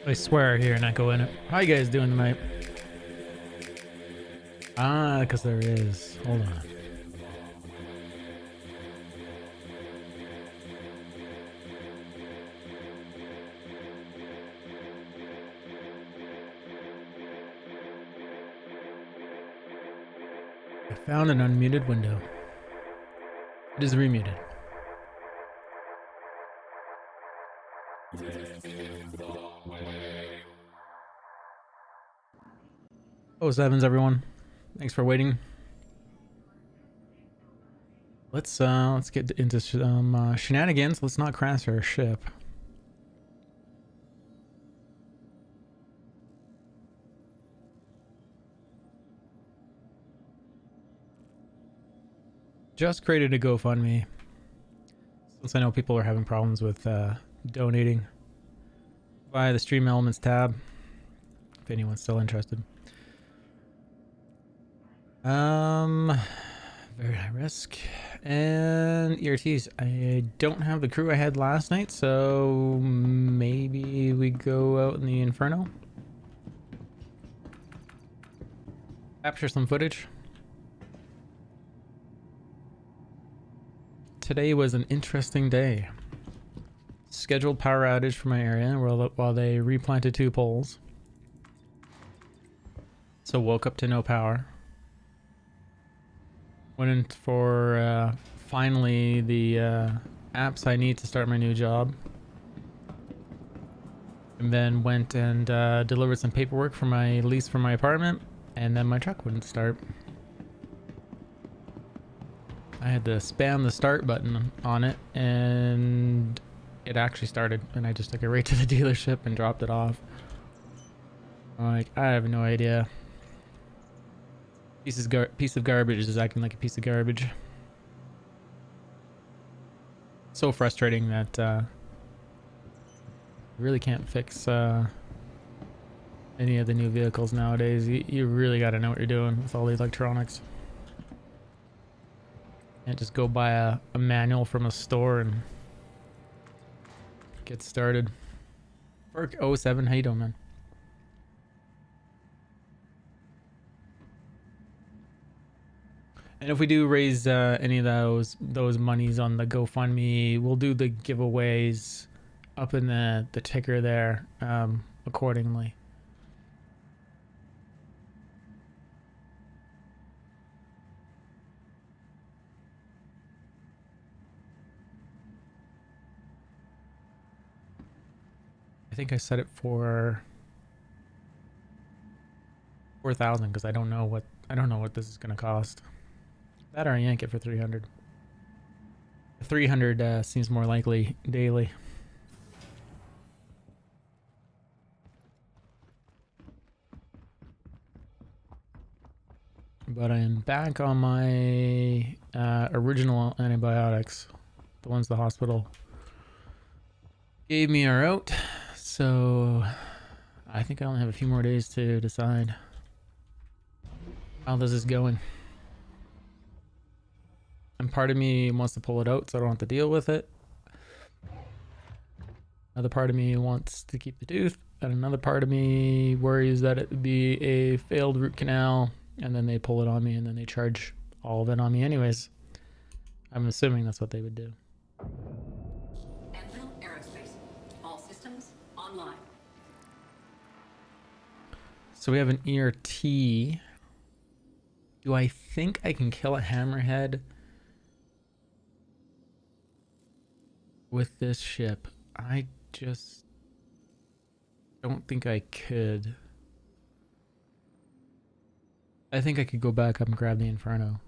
I swear here and not go in it. How you guys doing tonight? Ah, because there is. Hold on. I found an unmuted window. It is remuted. Oh, sevens, everyone. Thanks for waiting. Let's get into some shenanigans. Let's not crash our ship. Just created a GoFundMe since I know people are having problems with donating via the Stream Elements tab. If anyone's still interested. Very high risk. And ERTs. I don't have the crew I had last night, so maybe we go out in the Inferno. Capture some footage. Today was an interesting day. Scheduled power outage for my area while they replanted 2 poles. So woke up to no power. Went in for finally the apps I need to start my new job. And then went and delivered some paperwork for my lease for my apartment. And then my truck wouldn't start. I had to spam the start button on it and it actually started. And I just took it right to the dealership and dropped it off. I'm like, I have no idea. Piece of garbage is acting like a piece of garbage. So frustrating that you really can't fix any of the new vehicles nowadays. You really got to know what you're doing with all the electronics. Can't just go buy a manual from a store and get started. Burke 07, how you doing, man? And if we do raise any of those monies on the GoFundMe, we'll do the giveaways up in the ticker there accordingly. I think I set it for 4,000 because I don't know what this is gonna cost. That or I yank it for 300. 300 seems more likely daily. But I am back on my original antibiotics. The ones the hospital gave me are out. So I think I only have a few more days to decide how this is going. And part of me wants to pull it out so I don't have to deal with it. Another part of me wants to keep the tooth. And another part of me worries that it would be a failed root canal. And then they pull it on me and then they charge all of it on me anyways. I'm assuming that's what they would do. Aerospace. All systems online. So we have an ERT. Do I think I can kill a hammerhead with this ship? I just don't think I could. I think I could go back up and grab the Inferno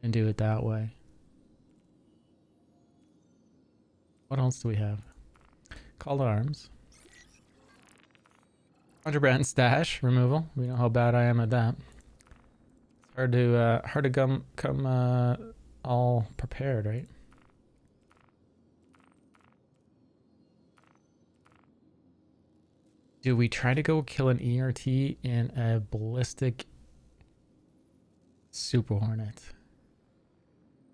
and do it that way. What else do we have? Call to arms. Contraband stash removal. We know how bad I am at that. It's hard to come all prepared, right? Do we try to go kill an ERT in a ballistic Super Hornet?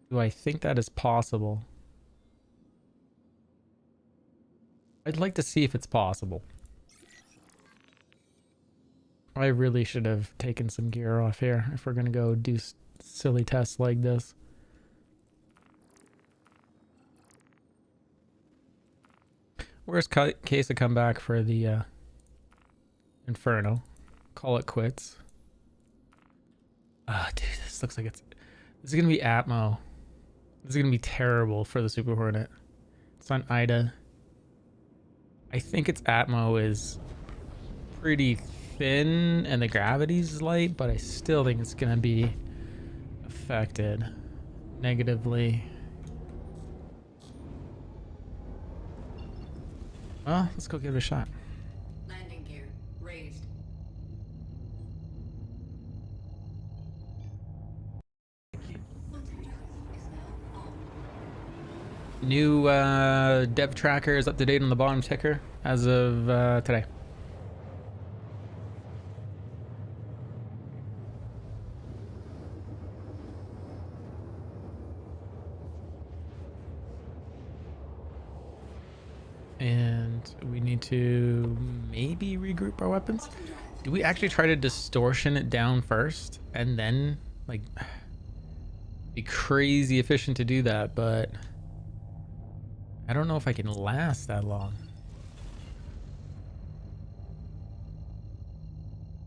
Do I think that is possible? I'd like to see if it's possible. I really should have taken some gear off here if we're gonna go do silly tests like this. Worst case, I come back for the Inferno. Call it quits. Ah, dude, this looks like this is gonna be Atmo. This is gonna be terrible for the Super Hornet. It's on Ida. I think its Atmo is pretty thin and the gravity's light, but I still think it's gonna be affected negatively. Well, let's go give it a shot. Landing gear raised. New dev tracker is up to date on the bottom ticker as of today. And we need to maybe regroup our weapons. Do we actually try to distortion it down first and then like be crazy efficient to do that, but I don't know if I can last that long.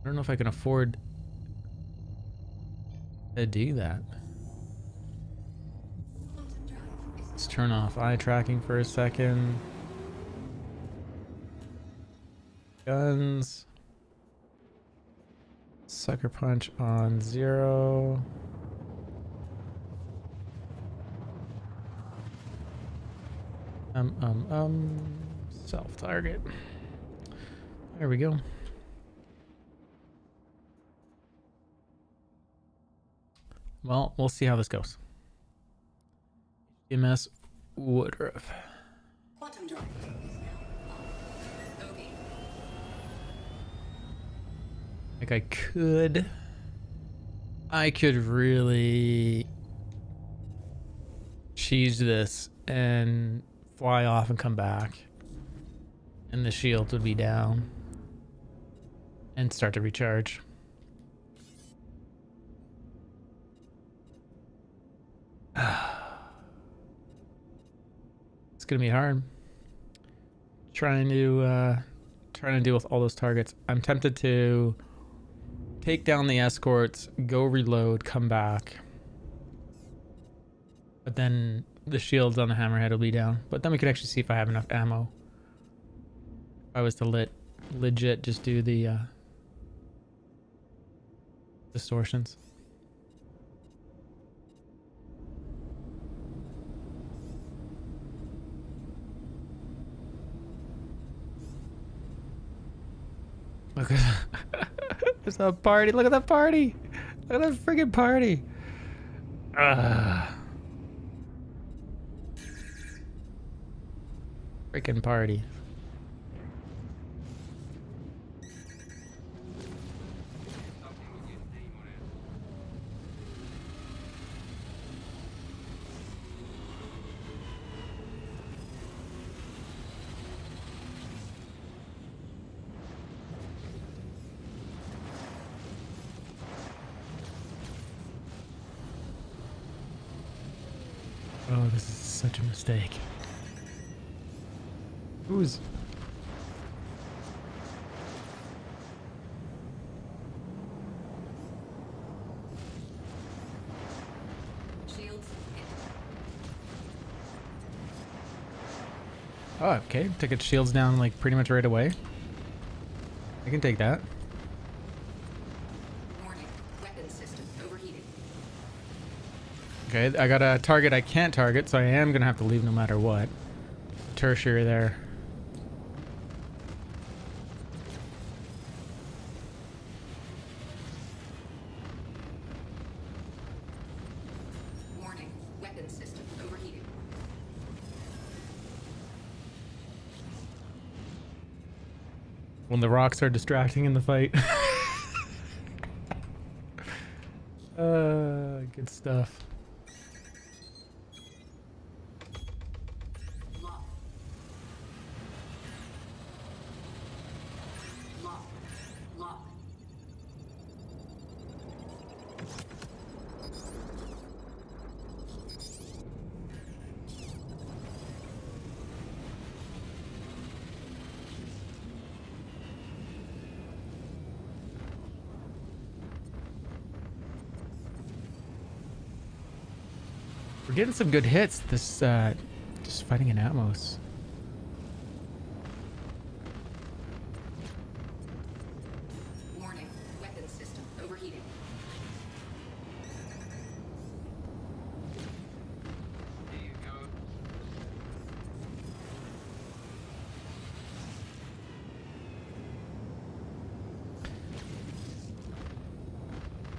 I don't know if I can afford to do that. Let's turn off eye tracking for a second. Guns. Sucker punch on 0. Self-target. There we go. Well, we'll see how this goes. MS Woodruff. Quantum drive is now on. Okay. Like I could really cheese this and fly off and come back, and the shield would be down and start to recharge. It's gonna be hard trying to deal with all those targets. I'm tempted to take down the escorts, go reload, come back, but then the shields on the hammerhead will be down. But then we could actually see if I have enough ammo. If I was to legit just do the distortions. Look at there's a party. Look at that party. Look at that friggin' party. Freaking party. Oh, this is such a mistake. Who's... Shields hit. Oh, okay. Took its shields down like pretty much right away. I can take that. Warning. Weapon system overheated. Okay, I got a target I can't target, so I am gonna have to leave no matter what. Tertiary there. Warning. Weapon system overheated. When the rocks are distracting in the fight. Good stuff. Lock. Lock. Lock. getting some good hits. This just fighting in Atmos. Warning, weapon system overheating. There you go.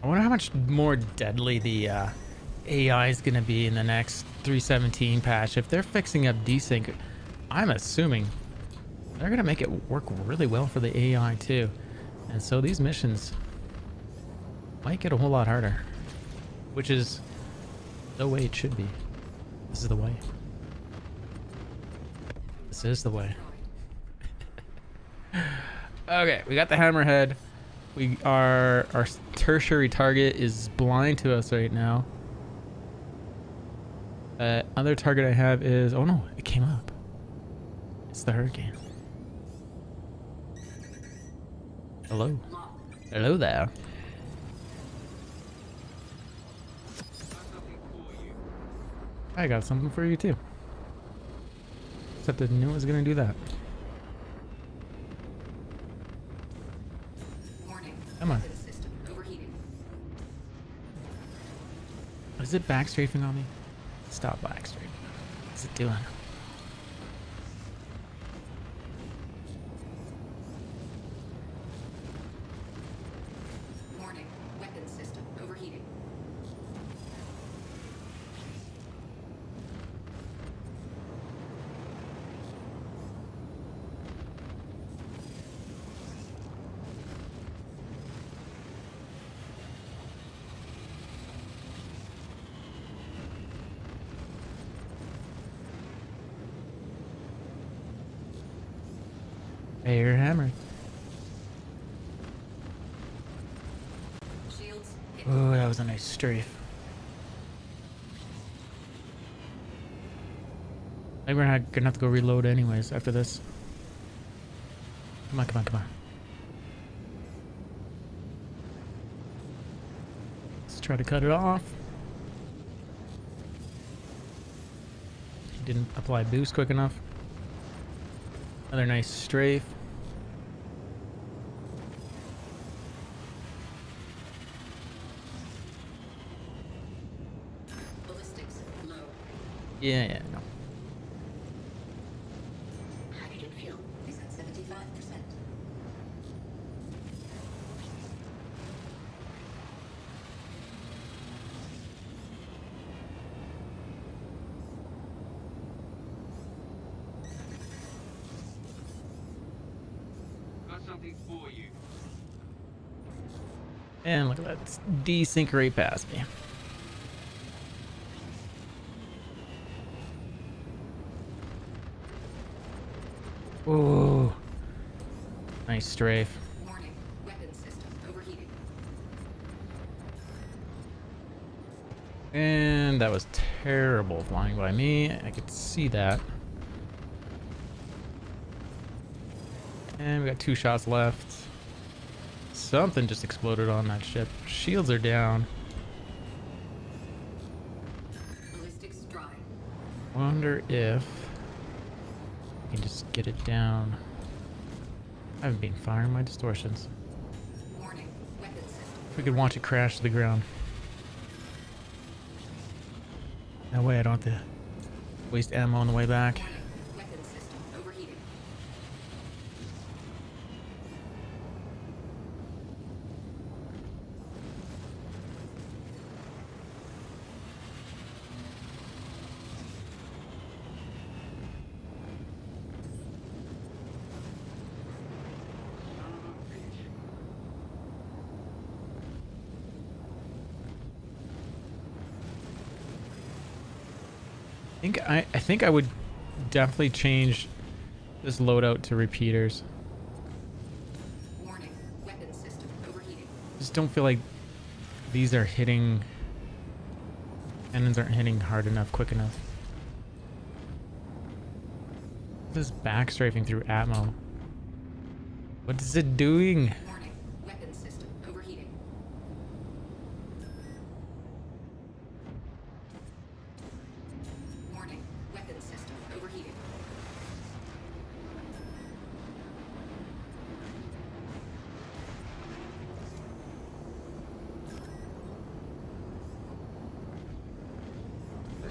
I wonder how much more deadly the AI is going to be in the next 3.17 patch. If they're fixing up desync, I'm assuming they're going to make it work really well for the AI too. And so these missions might get a whole lot harder, which is the way it should be. This is the way. This is the way. Okay, we got the hammerhead. Our tertiary target is blind to us right now. Other target I have is, oh no, it came up. It's the hurricane. Hello. Hello there. I got something for you too. Except I knew I was gonna do that. Warning, Come on. weapon system overheating. Is it backstrafing on me? Stop backstrafing. What's it doing? Warning, weapon system overheating. Hey, you're hammered. Shields hit. Oh, that was a nice strafe. I think we're not gonna have to go reload anyways after this. Come on, come on, come on. Let's try to cut it off. Didn't apply boost quick enough. Another nice strafe. Ballistics low. Yeah, no. Hydrogen fuel is at 75%. Got something for you. And look at that. It's desync right past me. Ooh. Nice strafe. Warning, weapon system overheating. And that was terrible flying by me. I could see that. And we got 2 shots left. Something just exploded on that ship. Shields are down. Ballistics dry. Wonder if I can just get it down. I haven't been firing my distortions. Warning, weapon system. If we could watch it crash to the ground. No way, I don't have to waste ammo on the way back. Warning, weapon system overheating. I think I would definitely change this loadout to repeaters. Warning, weapon system overheating. Just don't feel like these are hitting. Cannons aren't hitting hard enough, quick enough. This back strafing through Atmo. What is it doing? Warning, weapon system overheating.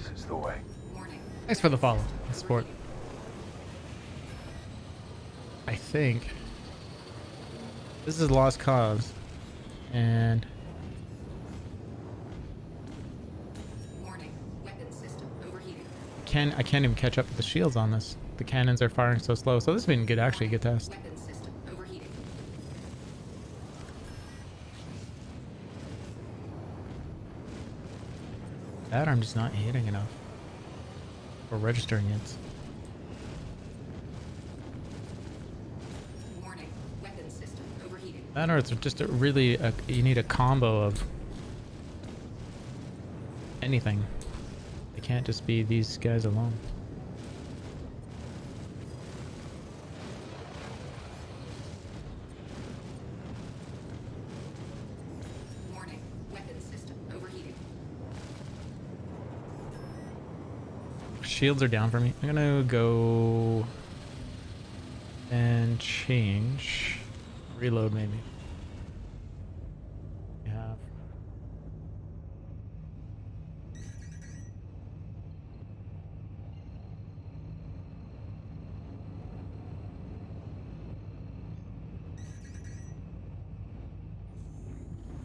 This is the way. Warning. Thanks for the follow. Support. I think this is Lost Cause, and Warning. Weapon system overheating. I can't even catch up with the shields on this. The cannons are firing so slow, so this has been good, actually a good test. Weapon system overheating. That I'm just not hitting enough or registering it. Warning. Weapon system overheating. That or it's just you need a combo of anything. It can't just be these guys alone. Warning. Weapon system overheating. Shields are down for me. I'm gonna go and change. Reload maybe. We have.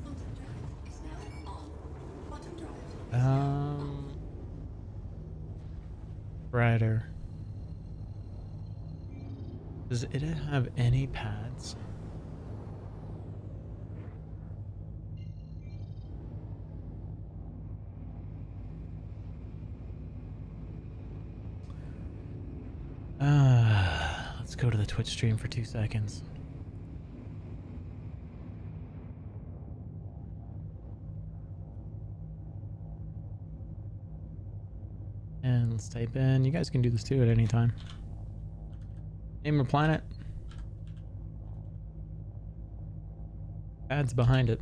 Quantum drive is now on. Quantum drive is now on. Rider. Does it have any pads? Let's go to the Twitch stream for 2 seconds. And let's type in. You guys can do this too at any time. Name your planet. Ads behind it.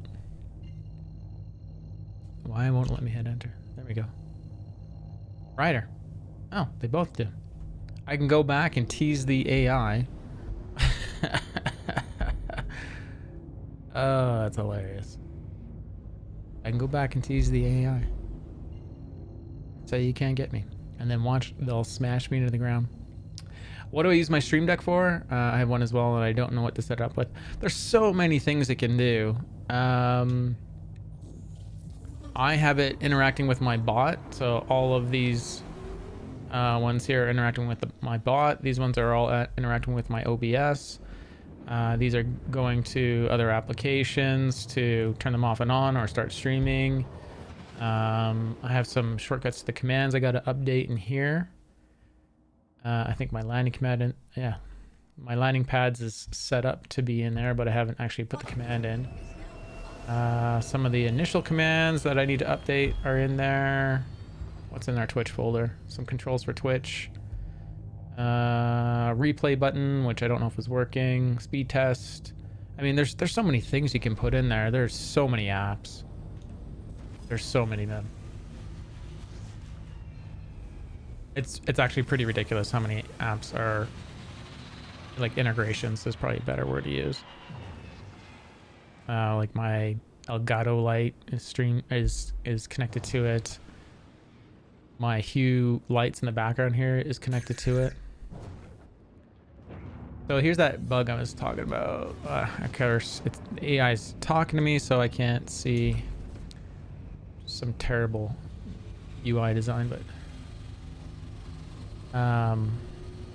Why won't it let me hit enter? There we go. Rider. Oh, they both do. I can go back and tease the AI. Oh, that's hilarious. I can go back and tease the AI. Say you can't get me. And then watch, they'll smash me into the ground. What do I use my Stream Deck for? I have one as well, and I don't know what to set up with. There's so many things it can do. I have it interacting with my bot, so all of these ones here are interacting with my bot. These ones are all interacting with my OBS. These are going to other applications to turn them off and on or start streaming. I have some shortcuts to the commands I got to update in here. I think my landing command my landing pads is set up to be in there, but I haven't actually put the command in. Some of the initial commands that I need to update are in there. What's in our Twitch folder? Some controls for Twitch. Replay button, which I don't know if is working. Speed test. I mean, there's so many things you can put in there. There's so many apps. There's so many of them. It's actually pretty ridiculous how many apps are like integrations is probably a better word to use. Like my Elgato light is connected to it. My Hue lights in the background here is connected to it. So here's that bug I was talking about. Of course, the AI's talking to me, so I can't see some terrible UI design, but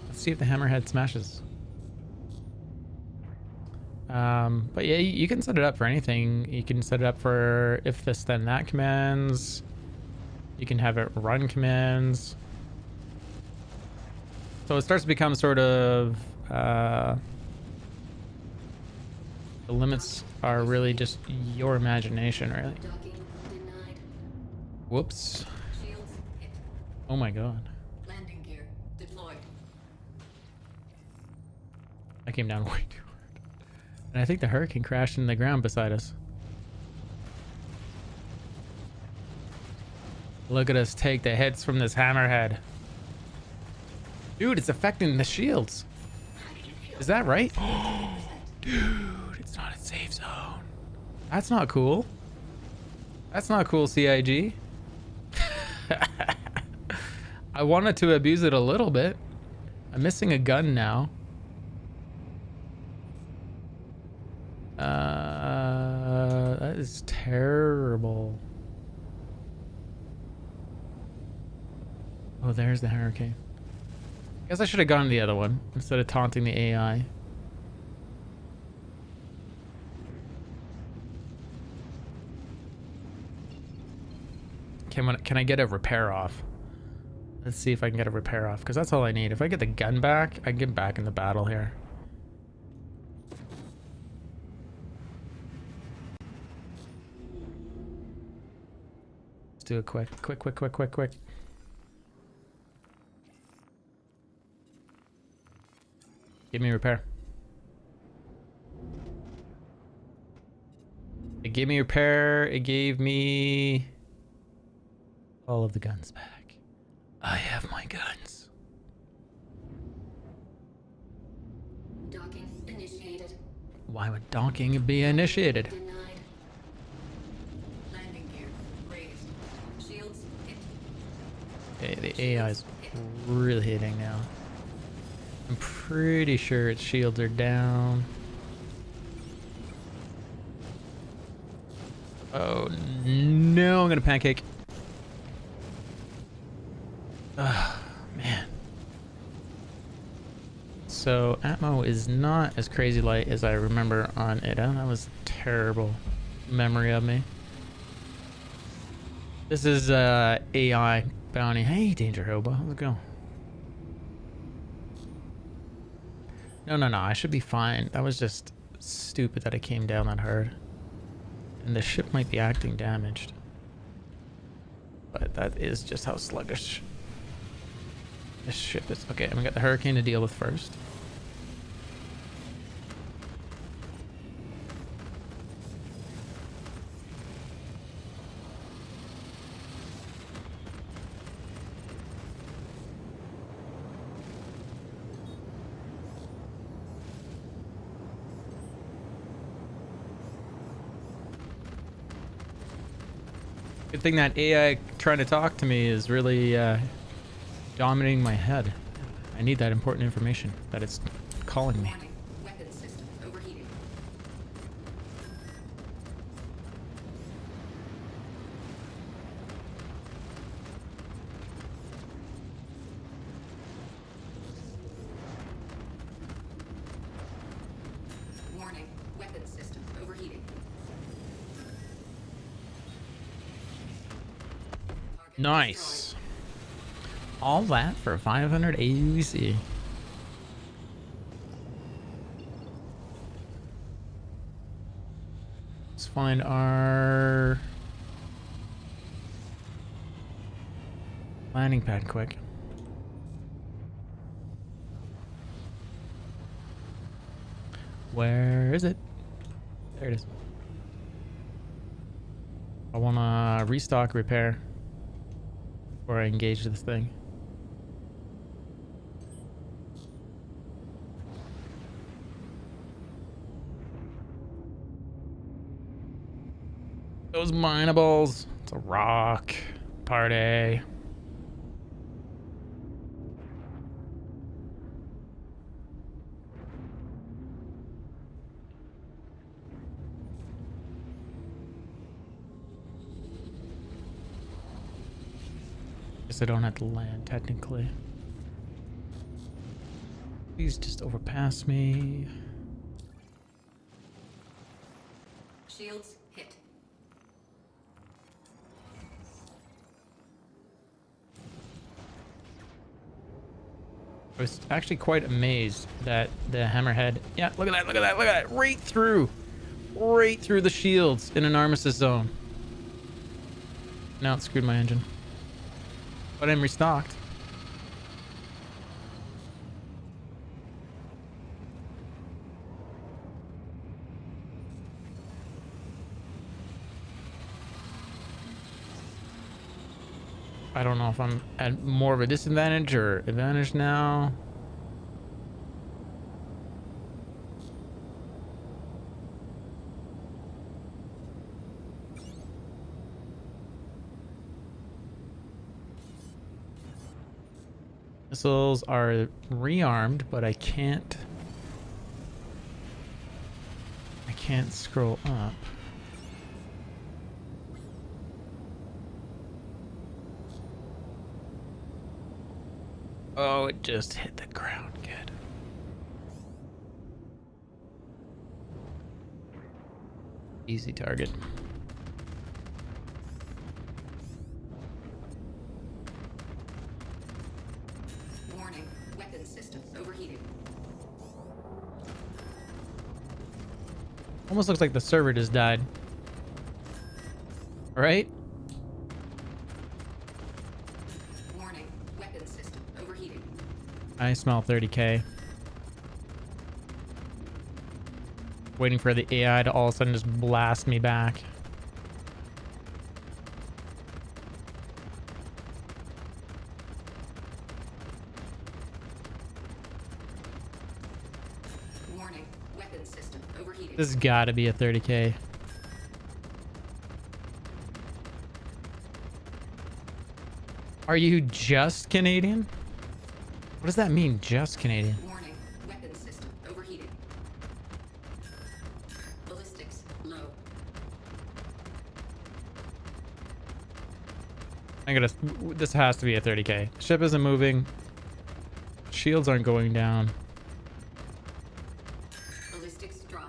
let's see if the hammerhead smashes. But yeah, you can set it up for anything. You can set it up for if this then that commands. You can have it run commands. So it starts to become sort of the limits are really just your imagination, really. Docking denied. Whoops. Shields hit. Oh my god. Landing gear deployed. I came down way too hard. And I think the hurricane crashed in the ground beside us. Look at us take the hits from this hammerhead. Dude, it's affecting the shields. Is that right? Dude, it's not a safe zone. That's not cool. That's not cool, CIG. I wanted to abuse it a little bit. I'm missing a gun now. That is terrible. Oh, there's the hurricane. Guess I should have gone to the other one instead of taunting the AI. Can I get a repair off? Let's see if I can get a repair off, because that's all I need. If I get the gun back, I can get back in the battle here. Let's do it quick. Quick. Give me repair. It gave me repair. It gave me all of the guns back. I have my guns. Docking initiated. Why would docking be initiated? Denied. Landing gear raised. Shields hit. Okay, the AI is really hitting now. I'm pretty sure its shields are down. Oh no, I'm gonna pancake. Oh man. So Atmo is not as crazy light as I remember on Ida. That was a terrible memory of me. This is AI bounty. Hey, Danger Hobo, how's it going? No, I should be fine. That was just stupid that it came down that hard. And the ship might be acting damaged. But that is just how sluggish this ship is. Okay, and we got the hurricane to deal with first. Good thing that AI trying to talk to me is really dominating my head. I need that important information that it's calling me. Warning. Weapon system overheating. Warning. Weapon system overheating. Target Nice. All that for 500 AUC. Let's find our landing pad quick. Where is it? There it is. I want to restock repair before I engage this thing. Those minables. It's a rock party. Guess I don't have to land technically. Please just overpass me. Shields hit. I was actually quite amazed that the hammerhead, yeah, look at that, right through the shields in an armistice zone. Now it screwed my engine. But I'm restocked. I don't know if I'm at more of a disadvantage or advantage now. Missiles are rearmed, but I can't scroll up. Oh, it just hit the ground. Good. Easy target. Warning, weapon system overheating. Almost looks like the server just died. Right? Warning, weapon system overheating. I smell 30k. Waiting for the AI to all of a sudden just blast me back. Warning, weapon system overheating. This has got to be a 30k. Are you just Canadian? What does that mean, just Canadian? Warning, weapon system overheating. Ballistics low. This has to be a 30k. Ship isn't moving. Shields aren't going down. Ballistics dry.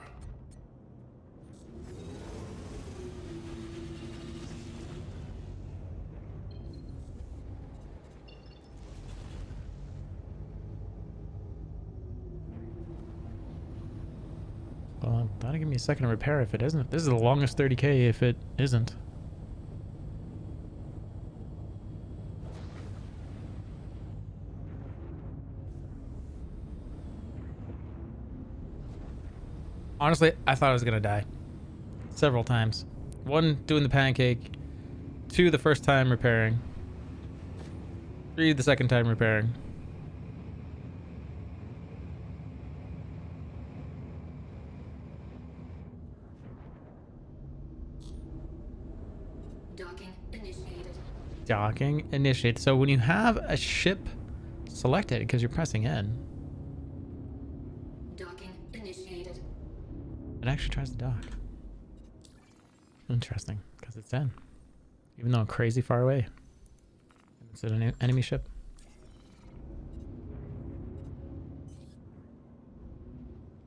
Well, that'll give me a second to repair if it isn't. This is the longest 30k if it isn't. Honestly, I thought I was gonna die. Several times. One, doing the pancake. Two, the first time repairing. Three, the second time repairing. Docking initiated. Docking initiate. So when you have a ship selected, because you're pressing N, Docking initiated. it actually tries to dock. Interesting, because it's N. Even though crazy far away. It's an enemy ship.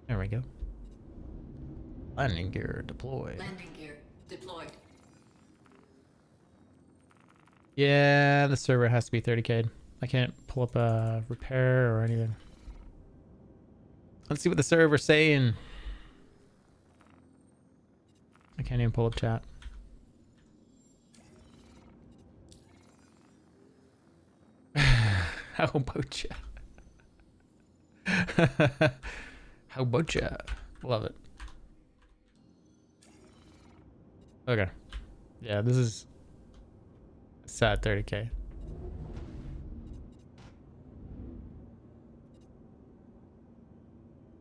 There we go. Landing gear deployed. Landing gear deployed. Yeah, the server has to be 30k. I can't pull up a repair or anything. Let's see what the server's saying. I can't even pull up chat. How about ya? How about ya? Love it. Okay. Yeah, this is sad 30k.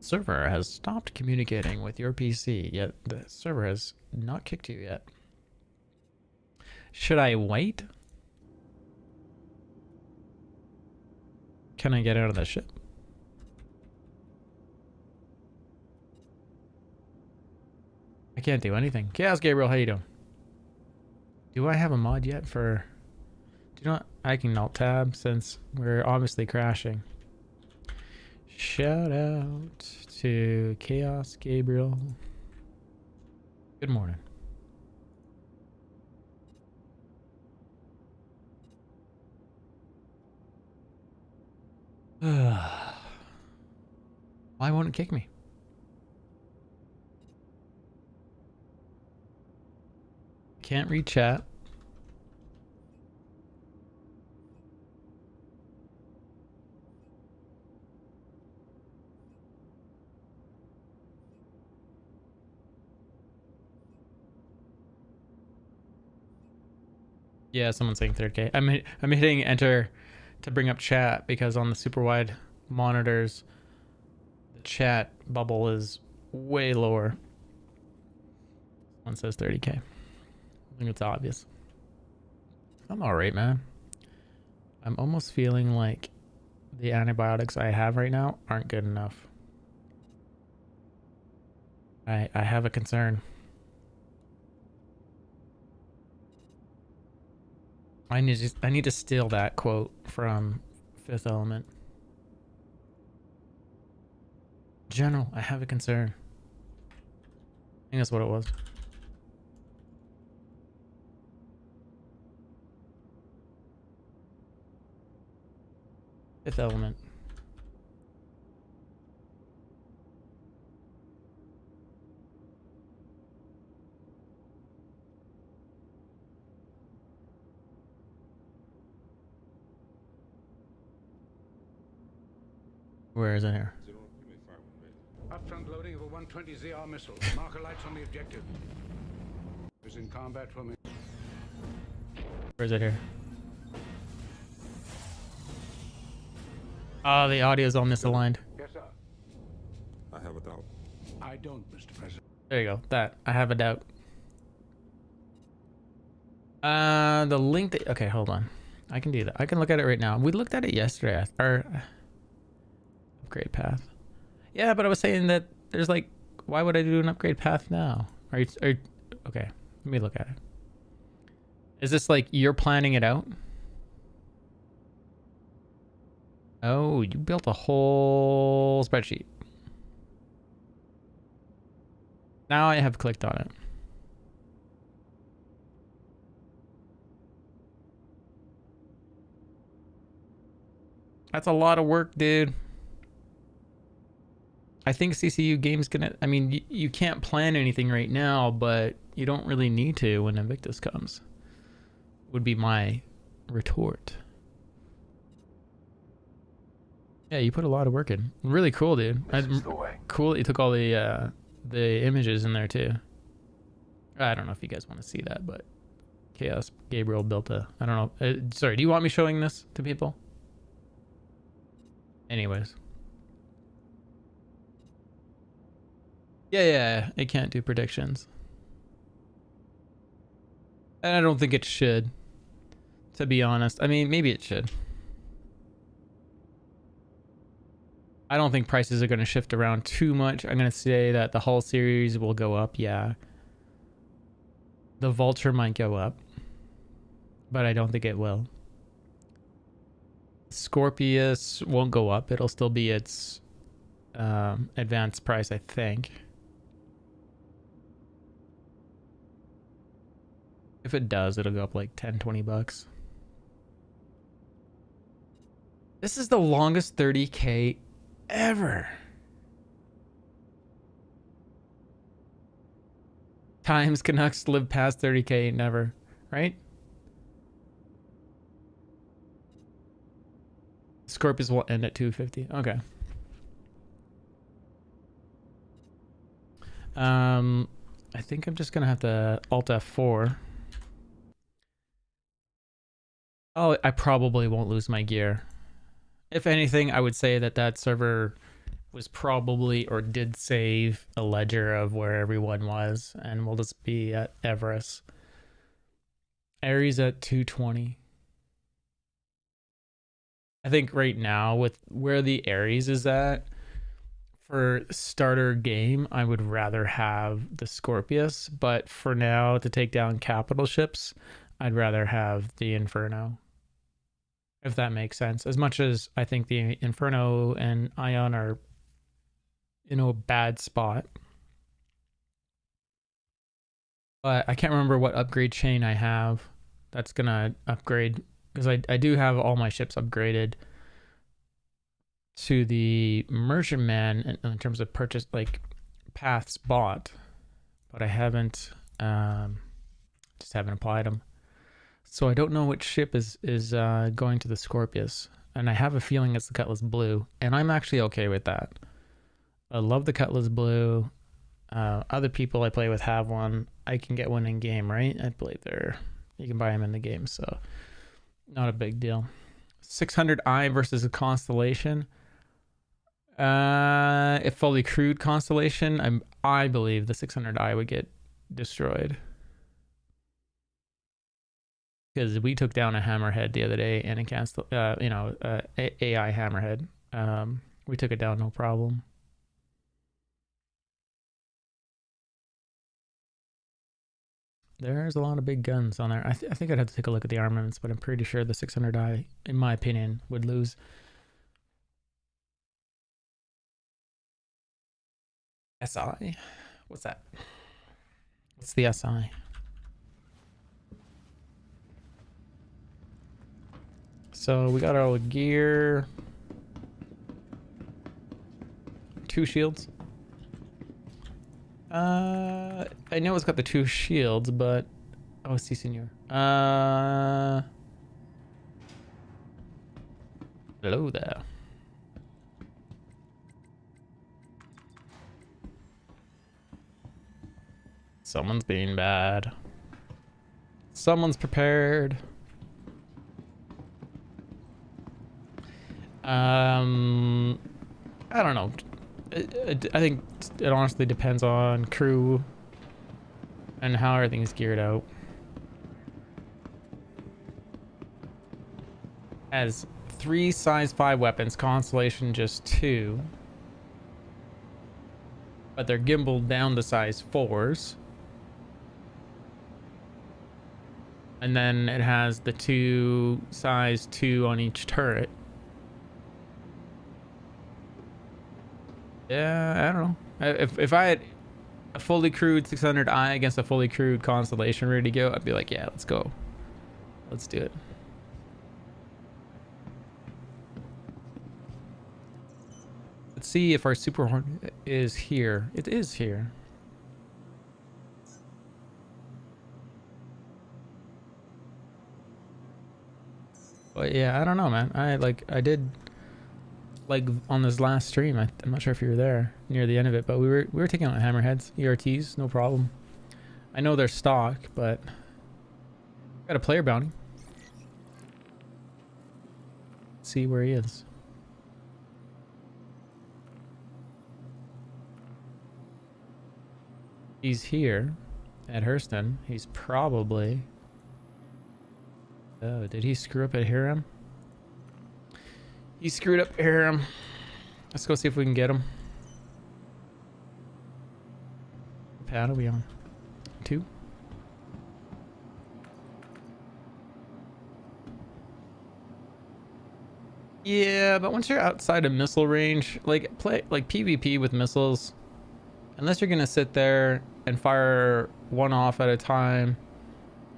Server has stopped communicating with your PC, yet the server has not kicked you yet. Should I wait? Can I get out of the ship? I can't do anything. Chaos Gabriel, how you doing? Do I have a mod yet for... Do you know what? I can alt tab since we're obviously crashing. Shout out to Chaos Gabriel. Good morning. Why won't it kick me? Can't read chat. Yeah, someone's saying 3K. I'm hitting enter to bring up chat because on the super wide monitors, the chat bubble is way lower. One says 30K. I think it's obvious. I'm alright, man. I'm almost feeling like the antibiotics I have right now aren't good enough. I have a concern. I need to steal that quote from Fifth Element. General, I have a concern. I think that's what it was. Fifth Element. Where is it here? Upfront loading of a 120 ZR missile. Marker lights on the objective. Is in combat for me. Where is it here? Oh, the audio's all misaligned. Yes, sir. I have a doubt. I don't, Mr. President. There you go. That. I have a doubt. The link that... Okay, hold on. I can do that. I can look at it right now. We looked at it yesterday. Our upgrade path. Yeah, but I was saying that there's like... Why would I do an upgrade path now? Okay, let me look at it. Is this like you're planning it out? Oh, you built a whole spreadsheet. Now I have clicked on it. That's a lot of work, dude. I think CCU Game's gonna... I mean, you can't plan anything right now, but you don't really need to when Invictus comes. Would be my retort. Yeah, you put a lot of work in. Really cool, dude. Cool that you took all the images in there too. I don't know if you guys want to see that, but Chaos Gabriel built a... I don't know. Sorry, do you want me showing this to people? Anyways. Yeah, it can't do predictions. And I don't think it should, to be honest. I mean, maybe it should. I don't think prices are going to shift around too much. I'm going to say that the Hull series will go up, yeah. The Vulture might go up, but I don't think it will. Scorpius won't go up. It'll still be its advanced price, I think. If it does, it'll go up like 10, 20 bucks. This is the longest 30K ever. Times Canucks live past 30K never, right? Scorpius will end at 250. Okay. I think I'm just gonna have to Alt F4. Oh, I probably won't lose my gear. If anything, I would say that that server was probably or did save a ledger of where everyone was, and we'll just be at Everest. Ares at 220. I think right now with where the Ares is at for starter game, I would rather have the Scorpius, but for now to take down capital ships, I'd rather have the Inferno. If that makes sense. As much as I think the Inferno and Ion are in a bad spot. But I can't remember what upgrade chain I have that's gonna upgrade, because I do have all my ships upgraded to the Merchantman in terms of purchase, like paths bought, but I haven't just haven't applied them. So I don't know which ship is going to the Scorpius, and I have a feeling it's the Cutlass Blue, and I'm actually okay with that. I love the Cutlass Blue. Other people I play with have one. I can get one in game, right? I believe you can buy them in the game, so not a big deal. 600i versus a Constellation. If fully crewed Constellation, I believe the 600i would get destroyed. because we took down a hammerhead the other day and it cast, AI hammerhead. We took it down no problem. There's a lot of big guns on there. I think I'd have to take a look at the armaments, but I'm pretty sure the 600i, in my opinion, would lose. SI? What's that? What's the SI? So we got our gear. 2 shields. I know it's got the 2 shields, but oh, si senor. Hello there. Someone's being bad. Someone's prepared. I don't know. I think it honestly depends on crew and how everything's geared out. Has 3 size 5 weapons, Constellation just 2. But they're gimbaled down to size 4s. And then it has the 2 size 2 on each turret. Yeah, I don't know. If I had a fully crewed 600i against a fully crewed Constellation ready to go, I'd be like, yeah, let's go. Let's do it. Let's see if our Super Hornet is here. It is here. But yeah, I don't know, man. I did like on this last stream. I'm not sure if you were there near the end of it, but we were taking out hammerheads, ERTs, no problem. I know they're stock, but got a player bounty. Let's see where he is. He's here at Hurston. He's probably... Oh, did he screw up at Hiram? He screwed up Hiram. Let's go see if we can get him. What pad are we on? 2? Yeah, but once you're outside of missile range, like play like PvP with missiles, unless you're gonna sit there and fire one off at a time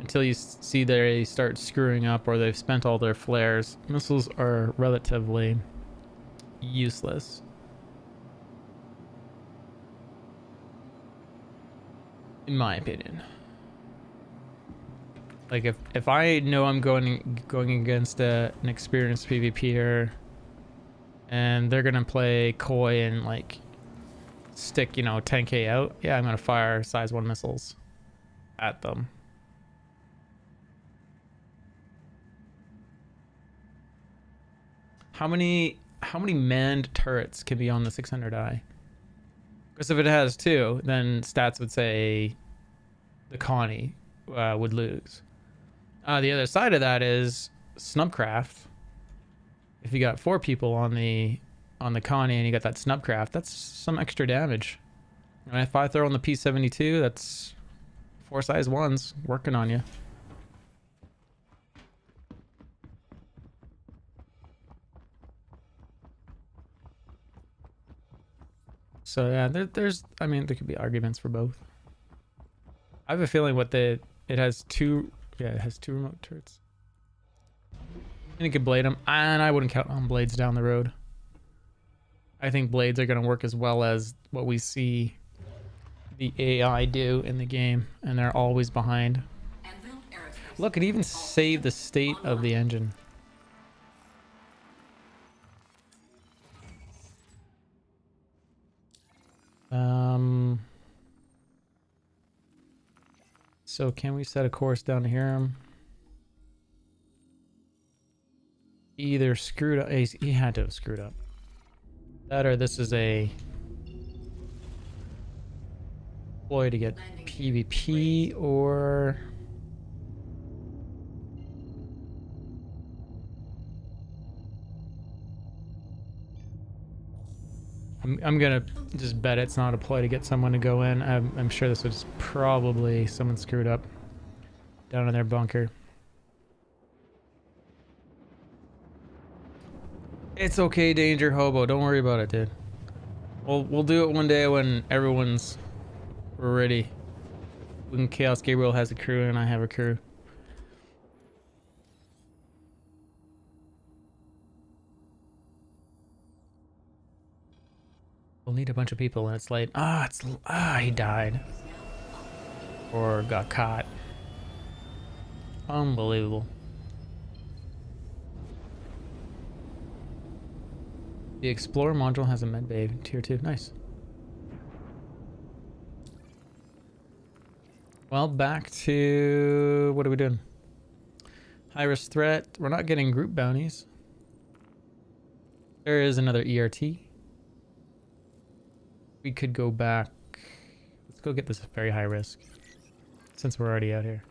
until you see they start screwing up or they've spent all their flares, missiles are relatively useless. In my opinion. Like if I know I'm going against an experienced PvPer and they're gonna play coy and like stick 10k out, yeah, I'm gonna fire size 1 missiles at them. How many manned turrets can be on the 600i? Because if it has 2, then stats would say the Connie would lose. The other side of that is Snubcraft. If you got 4 people on the Connie and you got that Snubcraft, that's some extra damage. And if I throw on the P72, that's 4 size 1s working on you. So yeah, there's I mean, there could be arguments for both. I have a feeling it has 2, yeah, it has 2 remote turrets. And you could blade them, and I wouldn't count on blades down the road. I think blades are going to work as well as what we see the AI do in the game, and they're always behind. Look, it even saved the state of the engine. So can we set a course down to Hiram? Either screwed up. He had to have screwed up. That or this is a ploy to get PvP, or I'm gonna just bet it's not a ploy to get someone to go in. I'm sure this was probably someone screwed up down in their bunker. It's okay, Danger Hobo. Don't worry about it, dude. We'll do it one day when everyone's ready. When Chaos Gabriel has a crew and I have a crew. We'll need a bunch of people and it's late. He died. Or got caught. Unbelievable. The Explorer module has a medbay tier 2. Nice. Well, back to... what are we doing? High risk threat. We're not getting group bounties. There is another ERT. We could go back. Let's go get this very high risk. Since we're already out here.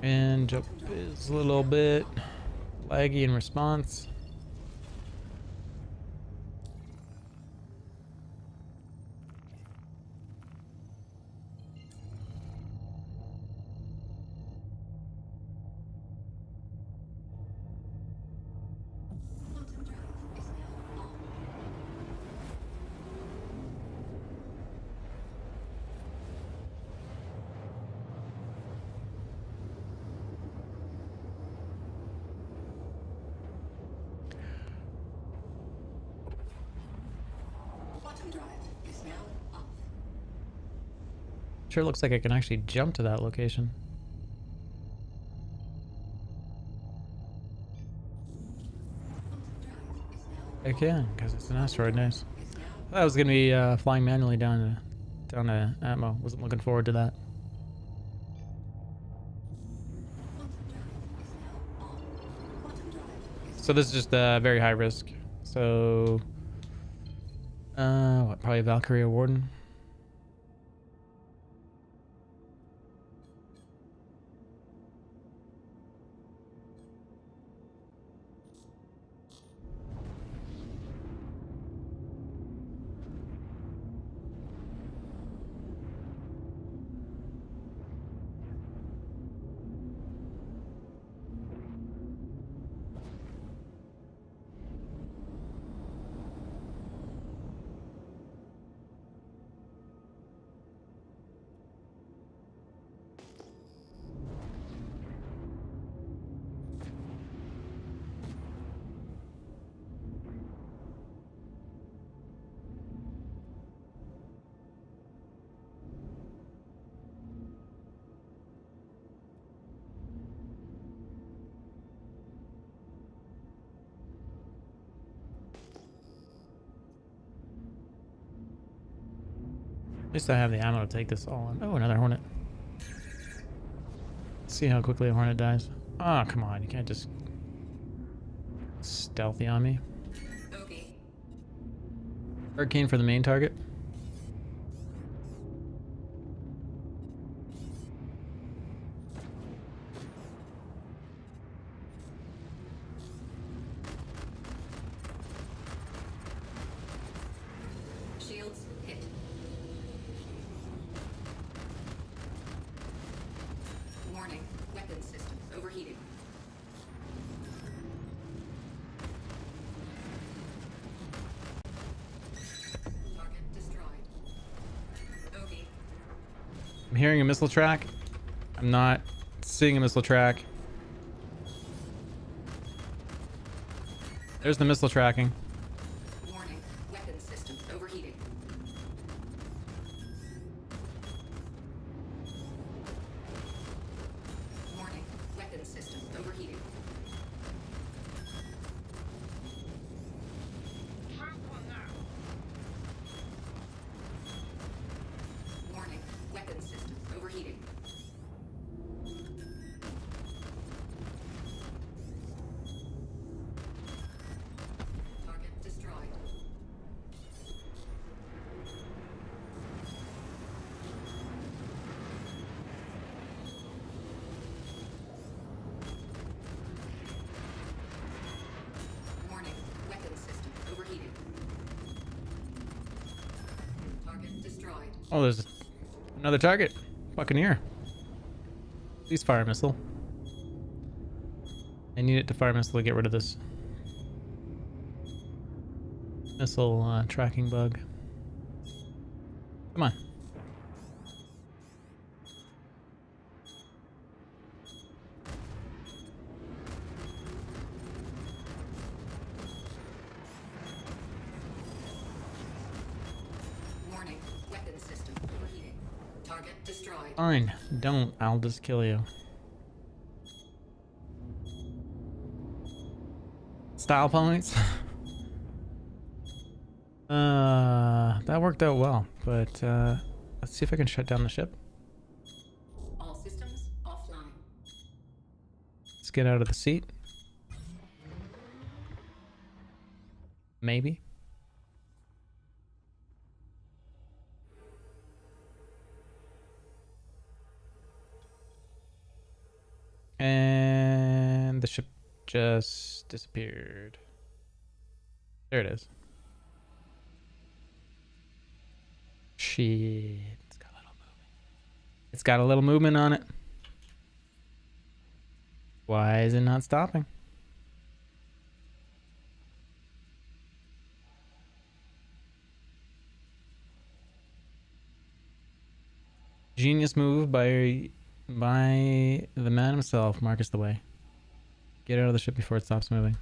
And jump is a little bit laggy in response. Sure looks like I can actually jump to that location. I can, because it's an asteroid. Nice. I thought I was gonna be flying manually down to Atmo. Wasn't looking forward to that. So this is just very high risk. So, what? Probably Valkyrie or Warden. At least I have the ammo to take this all on. Oh, another Hornet. Let's see how quickly a Hornet dies. Oh, come on. You can't just stealthy on me. Okay. Hurricane for the main target. Shields hit. Warning, weapon system overheating. Target destroyed. Okay. I'm hearing a missile track. I'm not seeing a missile track. There's the missile tracking. Warning, weapon system overheating. Warning, weapon system overheating. Warning, weapon system Overheating. Target destroyed. Warning. Weapon system overheating. Target destroyed. Oh, there's another target. Buccaneer. Please fire a missile. I need it to fire a missile to get rid of this missile tracking bug. Come on. Warning. Weapon system overheating. Target destroyed. Fine. Don't. I'll just kill you. Style points. That worked out well, but let's see if I can shut down the ship. All systems offline. Let's get out of the seat. Maybe. And the ship just disappeared. There it is. Shit. It's got a little movement. It's got a little movement on it. Why is it not stopping? Genius move by the man himself. Marcus the way. Get out of the ship before it stops moving.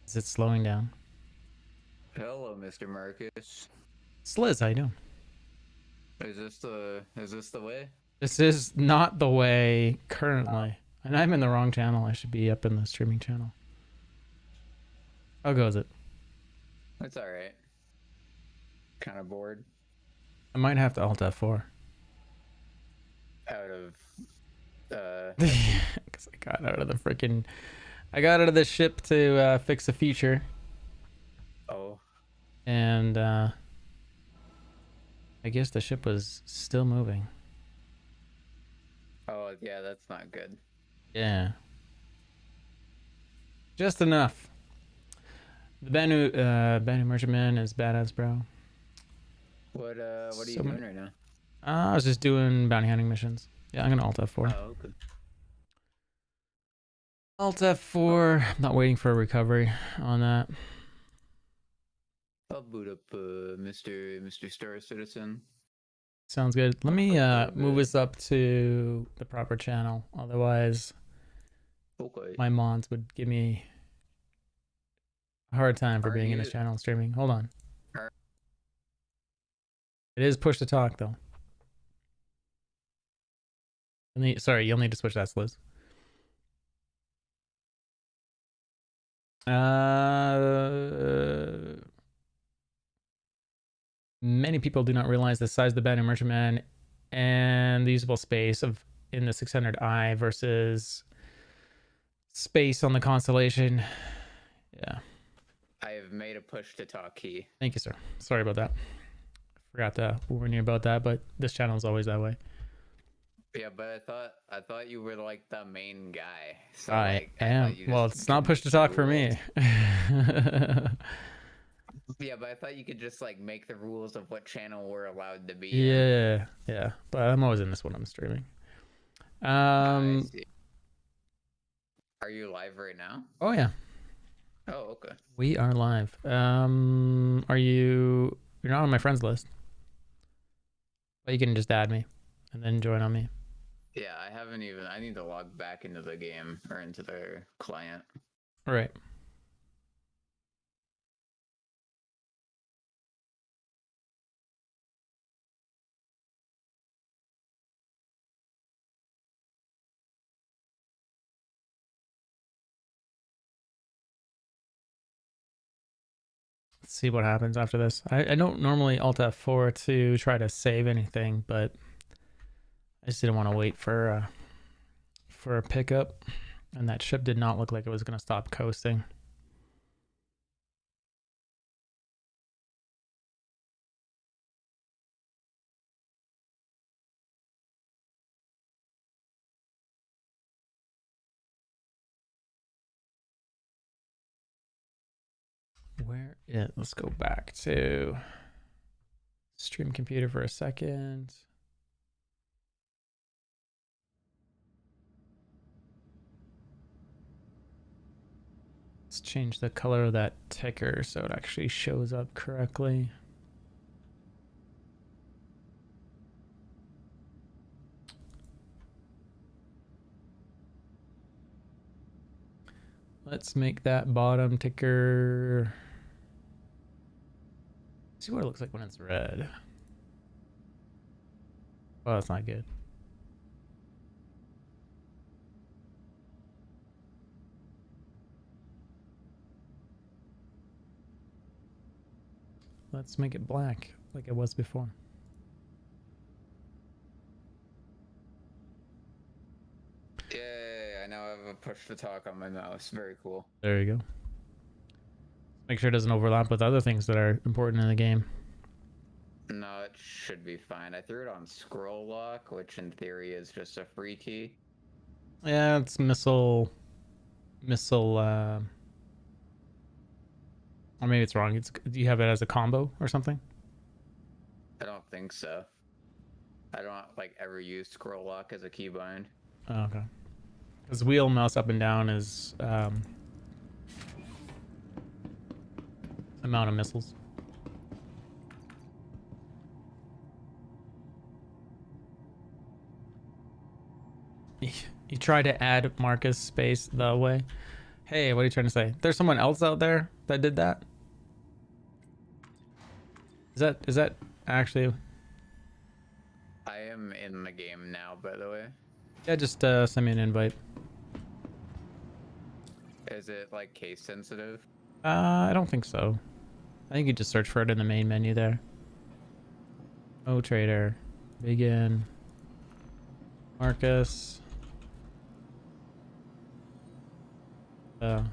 Is it slowing down? Hello, Mr. Marcus. Sliz, how you doing? Is this the way? This is not the way currently. And I'm in the wrong channel. I should be up in the streaming channel. How goes it? It's alright. Kind of bored. I might have to Alt F4. Out of Because I got out of the freaking... I got out of the ship to fix a feature. oh. And I guess the ship was still moving. Oh yeah, that's not good. Yeah. Just enough. The Banu Merchantman is badass, bro. What are you So doing right now? I was just doing bounty hunting missions. Yeah, I'm gonna Alt F4. Oh, okay. Alt F4. I'm not waiting for a recovery on that. I'll boot up Mr. Star Citizen. Sounds good. Let me move us up to the proper channel. Otherwise, Okay. my mods would give me a hard time for Are being in this you- channel and streaming. Hold on. Are- It is push to talk though. Sorry, you'll need to switch that, Liz. Many people do not realize the size of the Banu Merchantman and the usable space in the 600i versus space on the Constellation. Yeah. I have made a push to talk key. Thank you, sir. Sorry about that. Forgot to warn you about that, but this channel is always that way. Yeah, but I thought you were like the main guy. So, I like, am. thought you Well, just it's not could push to make talk the for rules. me. Yeah, but I thought you could just like make the rules of what channel we're allowed to be in. Yeah, yeah. But I'm always in this when I'm streaming. I see. Are you live right now? Oh yeah, Oh, okay. we are live. You're not on my friends list. But you can just add me and then join on me. Yeah, I need to log back into the game or into the client. All right. Let's see what happens after this. I don't normally Alt F4 to try to save anything, but I just didn't want to wait for a pickup, and that ship did not look like it was going to stop coasting. Let's go back to stream computer for a second. Let's change the color of that ticker so it actually shows up correctly. Let's make that bottom ticker. See what it looks like when it's red. Oh, that's not good. Let's make it black like it was before. Yay, I now have a push to talk on my mouse. Very cool. There you go. Make sure it doesn't overlap with other things that are important in the game. No, it should be fine. I threw it on scroll lock, which in theory is just a free key. Yeah, it's missile, or maybe it's wrong. Do you have it as a combo or something? I don't think so. I don't like ever use scroll lock as a keybind. Oh, okay. Because wheel, mouse up and down is amount of missiles. You try to add Marcus space the way. Hey, what are you trying to say? There's someone else out there that did that? Is that actually? I am in the game now, by the way. Yeah, just send me an invite. Is it like case sensitive? I don't think so. I think you just search for it in the main menu there. Oh, trader. Begin. Marcus. Way.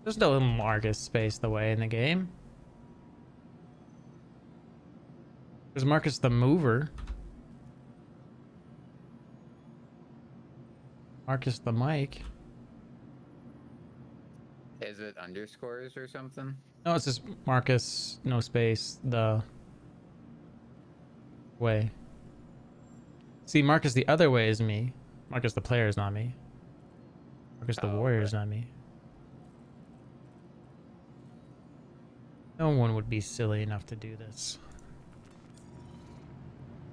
There's no Marcus space the way in the game. There's Marcus the mover. Marcus the mic. Is it underscores or something? No, it's just Marcus, no space, the way. See, Marcus the other way is me. Marcus the player is not me. Marcus the warrior is not me. No one would be silly enough to do this.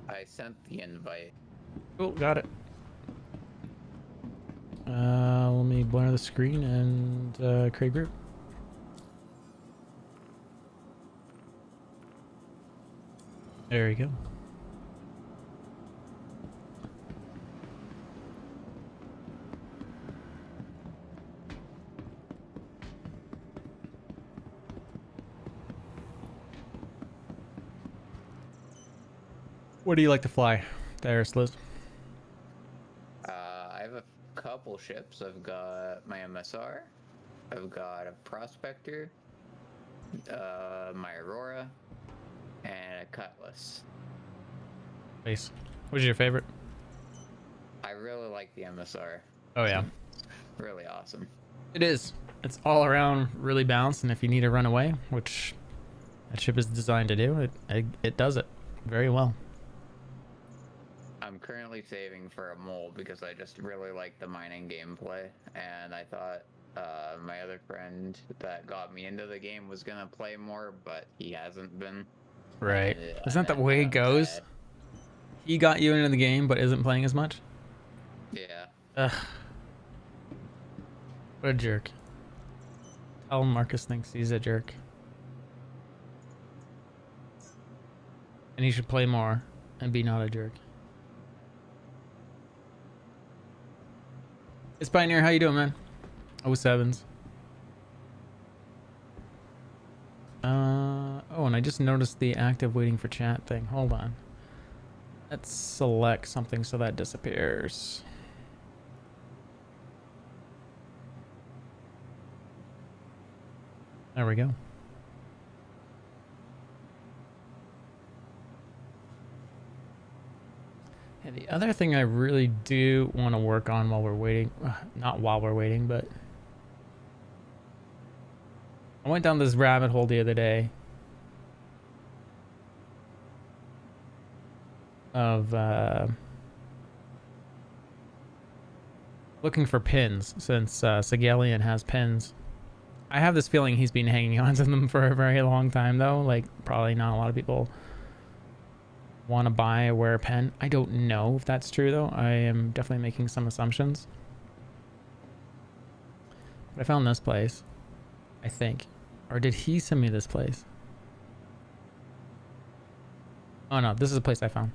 I sent the invite. Cool, got it. Let me blur the screen and create group. There you go. What do you like to fly there, Sliz? I have a couple ships. I've got my MSR. I've got a Prospector, my Aurora, and a Cutlass. Nice. What's your favorite? I really like the MSR. Oh yeah, Really awesome. it is. It's all around really balanced, and if you need to run away, which that ship is designed to do, it does it very well. I'm currently saving for a mole because I just really like the mining gameplay, and I thought my other friend that got me into the game was gonna play more, but he hasn't been. Right. And, Isn't that the I'm way it kinda goes? sad. He got you into the game, but isn't playing as much. Yeah. Ugh. What a jerk. Tell Marcus thinks he's a jerk. And he should play more and be not a jerk. It's Pioneer, how you doing, man? 07s. phone. I just noticed the active waiting for chat thing. Hold on. Let's select something so that disappears. There we go. And the other thing I really do want to work on while we're waiting, not while we're waiting, but I went down this rabbit hole the other day of looking for pins, since Sigelian has pins. I have this feeling he's been hanging on to them for a very long time, though. Like, probably not a lot of people want to buy or wear a pen. I don't know if that's true, though. I am definitely making some assumptions. But I found this place, I think. Or did he send me this place? Oh no, this is a place I found.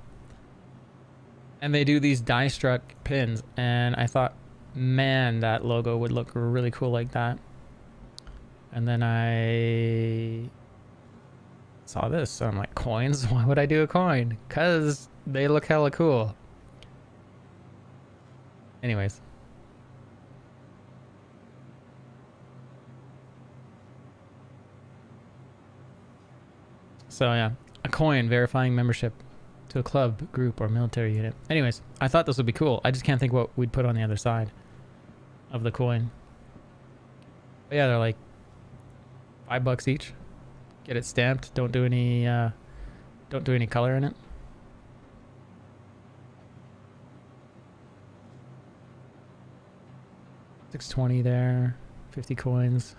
And they do these die struck pins, and I thought, man, that logo would look really cool like that. And then I saw this, so I'm like, coins? Why would I do a coin? Because they look hella cool. Anyways. So yeah, a coin verifying membership to a club, group, or military unit. Anyways, I thought this would be cool. I just can't think what we'd put on the other side of the coin. But yeah, they're like $5 each. Get it stamped. Don't do any color in it. $6.20 there. 50 coins.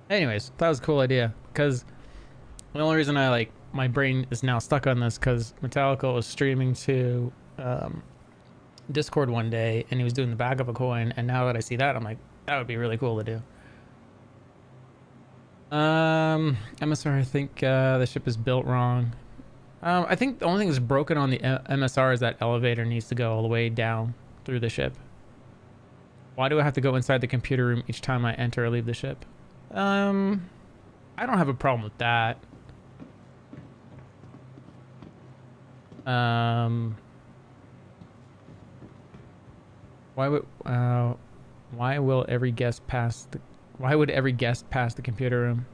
Anyways, that was a cool idea, because the only reason my brain is now stuck on this, because Metallica was streaming to Discord one day, and he was doing the back of a coin, and now that I see that, I'm like, that would be really cool to do. MSR, I think the ship is built wrong. I think the only thing that's broken on the MSR is that elevator needs to go all the way down through the ship. Why do I have to go inside the computer room each time I enter or leave the ship? I don't have a problem with that. Why would every guest pass the computer room?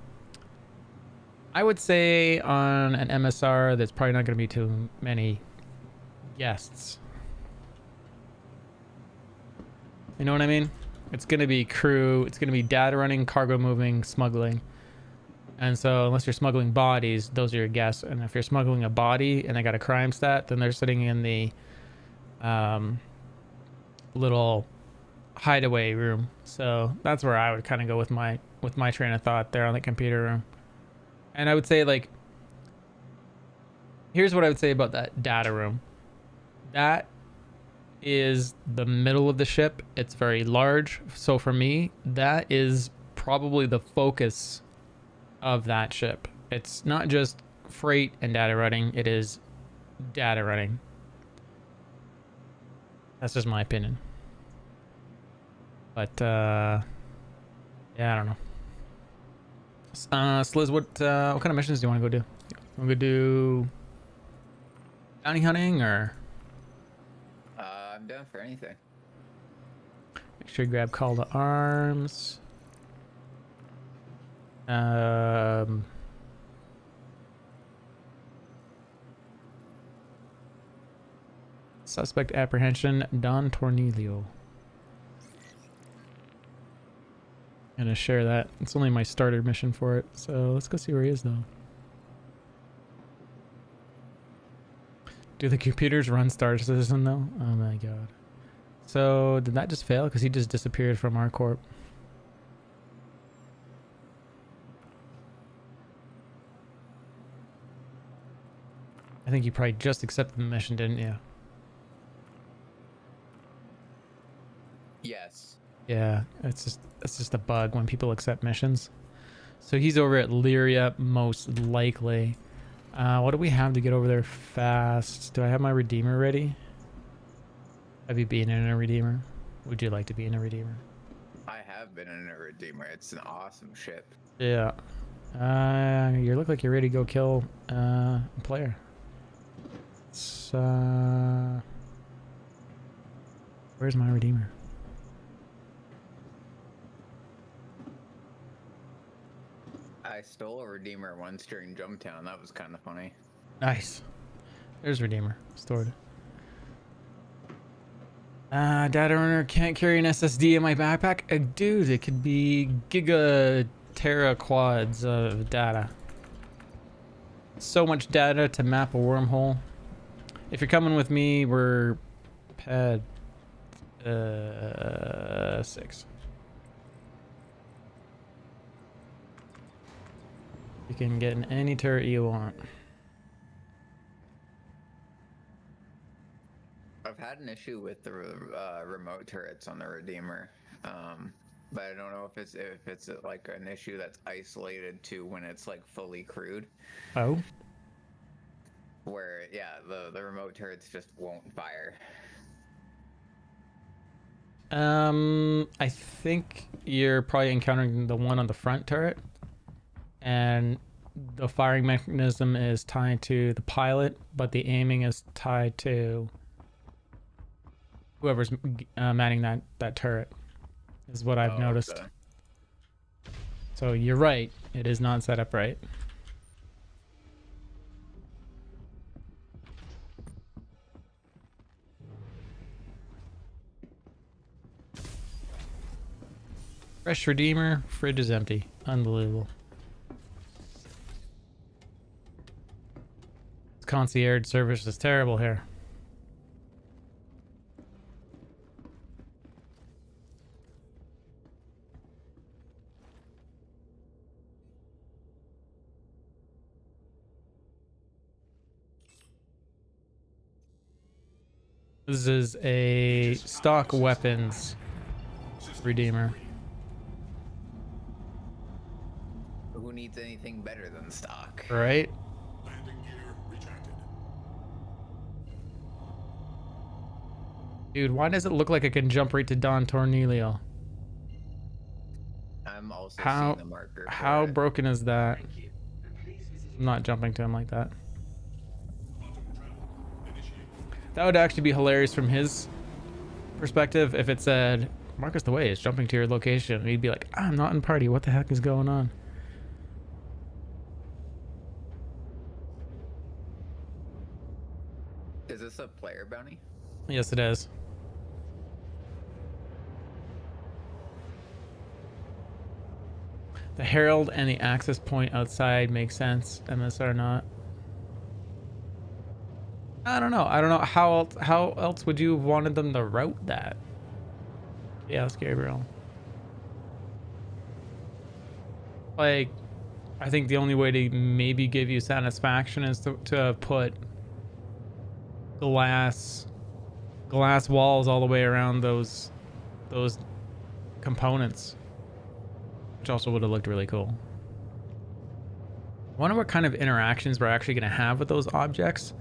I would say on an MSR that's probably not going to be too many guests. You know what I mean? It's going to be crew, it's going to be data running, cargo moving, smuggling. And so unless you're smuggling bodies, those are your guests. And if you're smuggling a body and they got a crime stat, then they're sitting in the little hideaway room. So that's where I would kind of go with my train of thought there on the computer room. And I would say, like, here's what I would say about that data room. That is the middle of the ship. It's very large. So for me, that is probably the focus of that ship. It's not just freight and data running. It is data running. That's just my opinion. But, yeah, I don't know. Sliz, what kind of missions do you want to go do? Want to go do bounty hunting, or? I'm down for anything. Make sure you grab call to arms. Suspect apprehension, Don Tornilio. I'm gonna share that. It's only my starter mission for it, so let's go see where he is though. Do the computers run Star Citizen though? Oh my god. So did that just fail? Because he just disappeared from our corp. I think you probably just accepted the mission, didn't you? Yes. Yeah, it's just a bug when people accept missions. So he's over at Lyria, most likely. What do we have to get over there fast? Do I have my Redeemer ready? Have you been in a Redeemer? Would you like to be in a Redeemer? I have have been in a Redeemer. It's an awesome ship. Yeah. You look like you're ready to go kill a player. It's, where's my Redeemer? I stole a Redeemer once during Jumptown. That was kind of funny. Nice. There's Redeemer. Stored. Data runner can't carry an SSD in my backpack. Dude, it could be giga tera quads of data. So much data to map a wormhole. If you're coming with me, we're pad 6. You can get in any turret you want. I've had an issue with the remote turrets on the Redeemer, but I don't know if it's like an issue that's isolated to when it's like fully crewed. Oh? Where yeah, the remote turrets just won't fire. I think you're probably encountering the one on the front turret, and the firing mechanism is tied to the pilot, but the aiming is tied to whoever's manning that turret, is what I've noticed. Okay. So you're right, it is not set up right. Fresh Redeemer, fridge is empty. Unbelievable. This concierge service is terrible here. This is a stock weapons Redeemer. Who needs anything better than stock? Right? Landing gear rejected. Dude, why does it look like I can jump right to Don Tornilio? I'm also How seeing the marker. how for it. broken is that? I'm not jumping to him like that. That would actually be hilarious from his perspective if it said, Marcus the Way is jumping to your location. And he'd be like, I'm not in party. What the heck is going on? Is this a player bounty? Yes, it is. The Herald and the access point outside makes sense. MSR not. I don't know. I don't know how else would you have wanted them to route that? Yeah, it's Gabriel. Like, I think the only way to maybe give you satisfaction is to put glass walls all the way around those components, which also would have looked really cool. I wonder what kind of interactions we're actually going to have with those objects,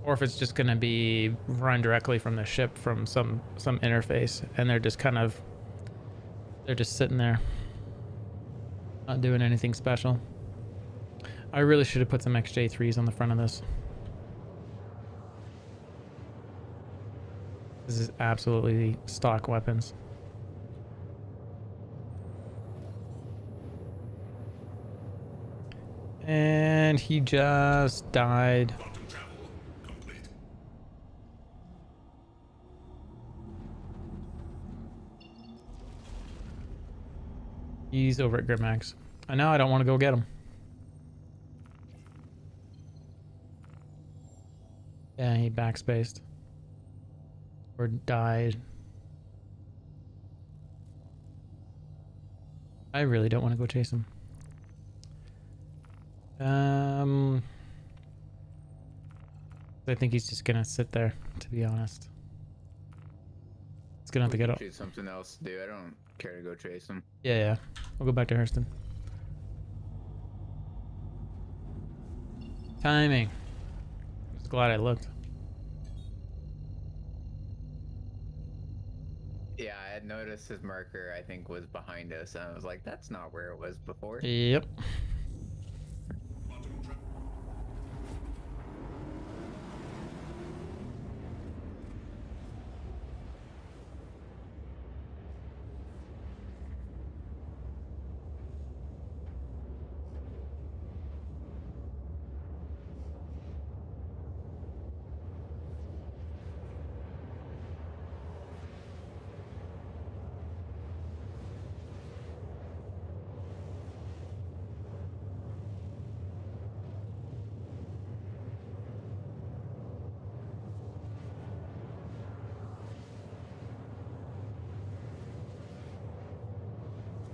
or if it's just going to be run directly from the ship from some interface, and they're just sitting there not doing anything special. I really should have put some XJ3s on the front of this. This is absolutely stock weapons. And he just died. Quantum travel complete. He's over at Grimmax. I know I don't want to go get him. Yeah, he backspaced. Or died. I really don't want to go chase him. I think he's just gonna sit there, to be honest. It's gonna have to get up. Choose something else to do. I don't care to go chase him. Yeah. We'll go back to Hurston. Timing. Just glad I looked. Yeah, had noticed his marker, I think, was behind us, and I was like, that's not where it was before. Yep. Quantum travel.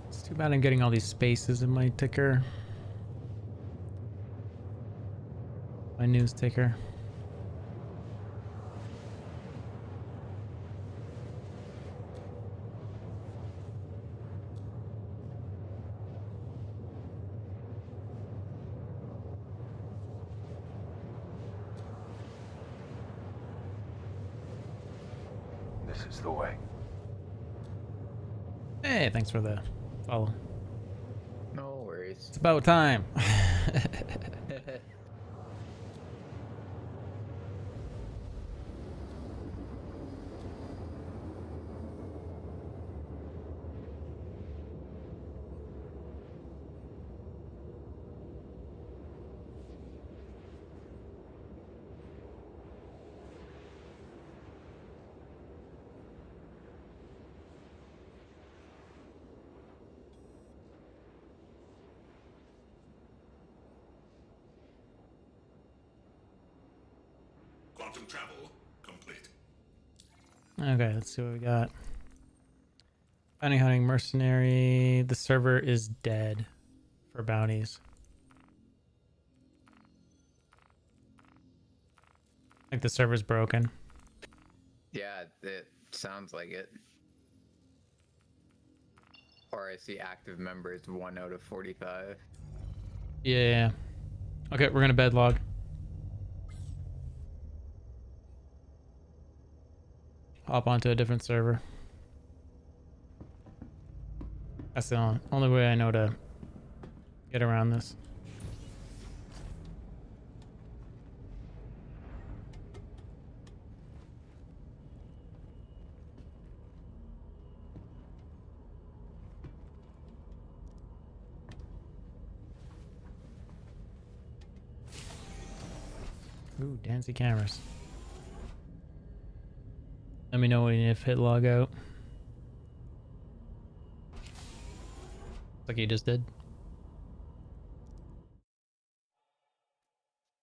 It's too bad I'm getting all these spaces in my ticker. My news ticker. This is the way. Hey, thanks for the follow. No worries. It's about time. Quantum travel complete. Okay, let's see what we got. Bounty hunting mercenary. The server is dead for bounties. I think the server's broken. Yeah, it sounds like it. Or I see active members 1 out of 45. Yeah. Okay, we're gonna bed log. Hop onto a different server. That's the only way I know to get around this. Ooh, dancy cameras. Let me know when you hit log out. Like you just did.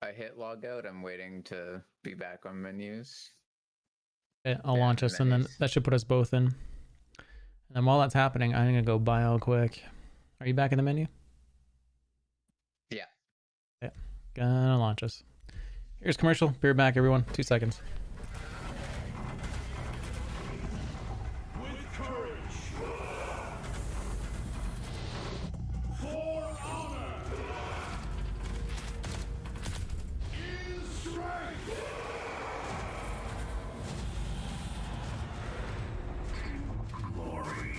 I hit log out. I'm waiting to be back on menus. Okay, I'll Yeah, launch us and then nice. that should put us both in. And then while that's happening, I'm gonna go buy all quick. Are you back in the menu? Yeah. Yeah. Gonna launch us. Here's commercial. Be right back, everyone. 2 seconds. With courage. For honor. In strength. In glory.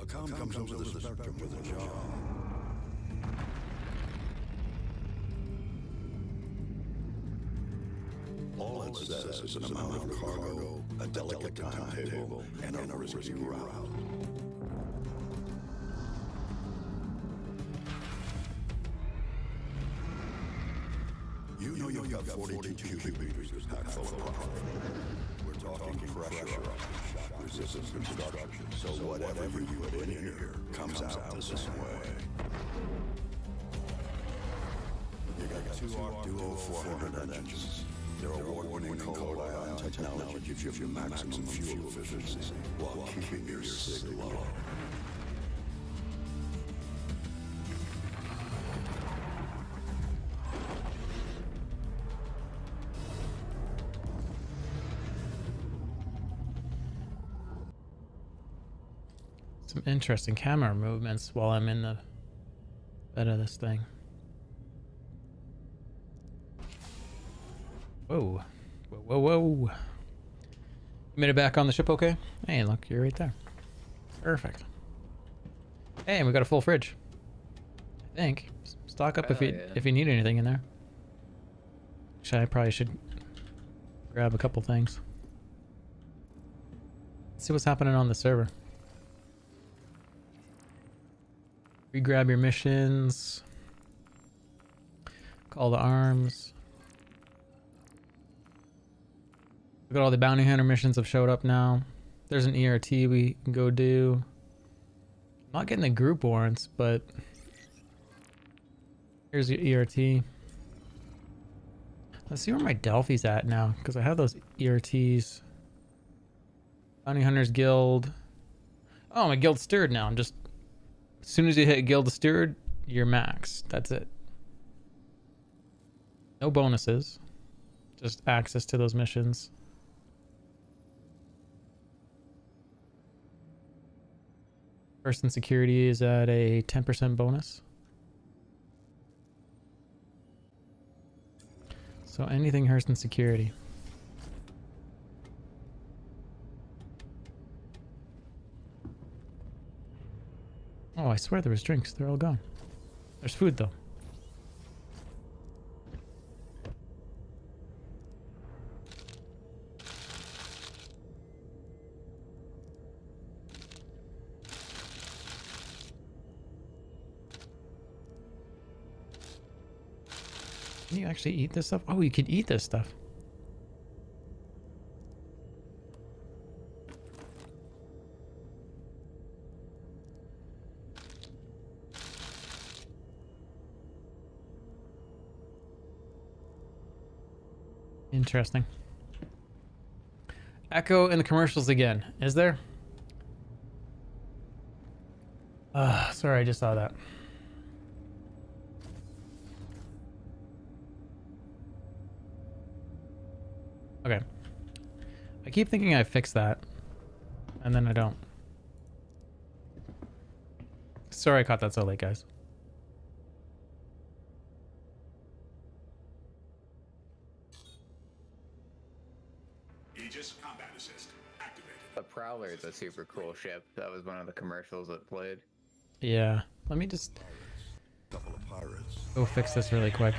A com comes over the spectrum with a job. All it says is an amount of cargo, a delicate timetable, and a risky route. You know you've got 42 cubic meters packed full of rock. We're talking pressure, shock resistance construction. So whatever you put in here comes out the same way. You got two Arc Duo 400 engines, Their award-winning color ion technology gives you maximum fuel efficiency while keeping your sig low. Some interesting camera movements while I'm in the bed of this thing. Whoa. Whoa, whoa, whoa. You made it back on the ship okay? Hey, look, you're right there. Perfect. Hey, and we got a full fridge. I think. Stock up if you need anything in there. Actually, I probably should grab a couple things. Let's see what's happening on the server. Re-grab your missions. Call to arms. Look at all the bounty hunter missions have showed up now. There's an ERT we can go do. I'm not getting the group warrants, but here's your ERT. Let's see where my Delphi's at now, because I have those ERTs. Bounty Hunters Guild. Oh, my Guild Steward now. I'm just, as soon as you hit Guild Steward, you're max. That's it. No bonuses. Just access to those missions. Person security is at a 10% bonus. So anything Hurston security. Oh, I swear there was drinks. They're all gone. There's food though. Can you actually eat this stuff? Oh, you can eat this stuff. Interesting. Echo in the commercials again. Is there? Sorry, I just saw that. Okay. I keep thinking I fixed that, and then I don't. Sorry I caught that so late, guys. Aegis combat assist activated. The Prowler is a super cool ship. That was one of the commercials that played. Yeah. Let me just Couple of pirates. go fix this really quick.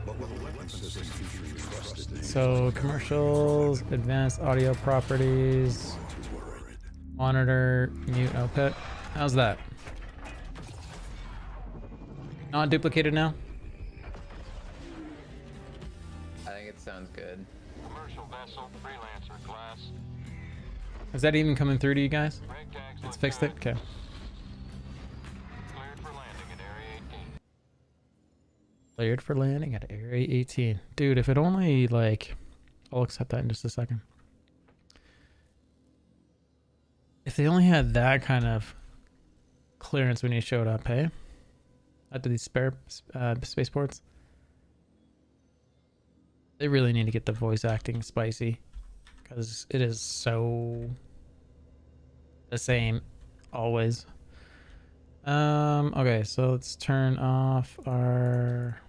But with a weapon system featuring trusted names, So, commercials, advanced audio properties, monitor, mute output. How's that? Not duplicated now? I think it sounds good. Commercial vessel, freelancer class. Is that even coming through to you guys? Rig tags It's look fixed it? good. Okay. Cleared for landing at Area 18. Cleared for landing at Area 18. Dude, if it only, like... I'll accept that in just a second. If they only had that kind of clearance when you showed up, hey? After these spare spaceports. They really need to get the voice acting spicy. Because it is so... the same. Always. Okay, so let's turn off our...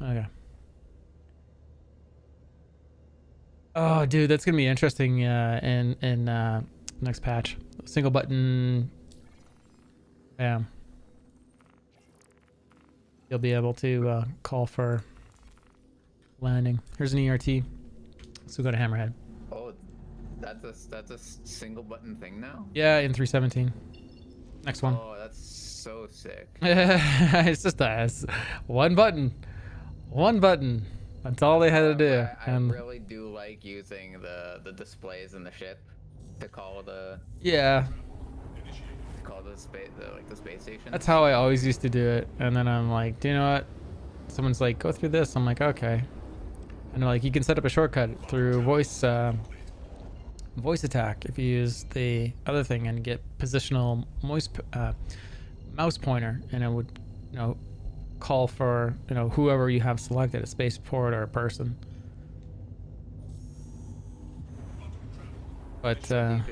Okay. Oh, dude, that's gonna be interesting in next patch. Single button. Bam. You'll be able to call for landing. Here's an ERT. So we go to Hammerhead. Oh, that's a single button thing now? Yeah, in 317. Next one. Oh, that's so sick. It's just it's one button. One button. That's all they had to do. I really do like using the displays in the ship to call the yeah. call the space station? That's how I always used to do it. And then I'm like, do you know what? Someone's like, go through this. I'm like, okay. And they're like, you can set up a shortcut through voice attack if you use the other thing and get positional mouse pointer, and it would, call for whoever you have selected, a spaceport or a person. But Do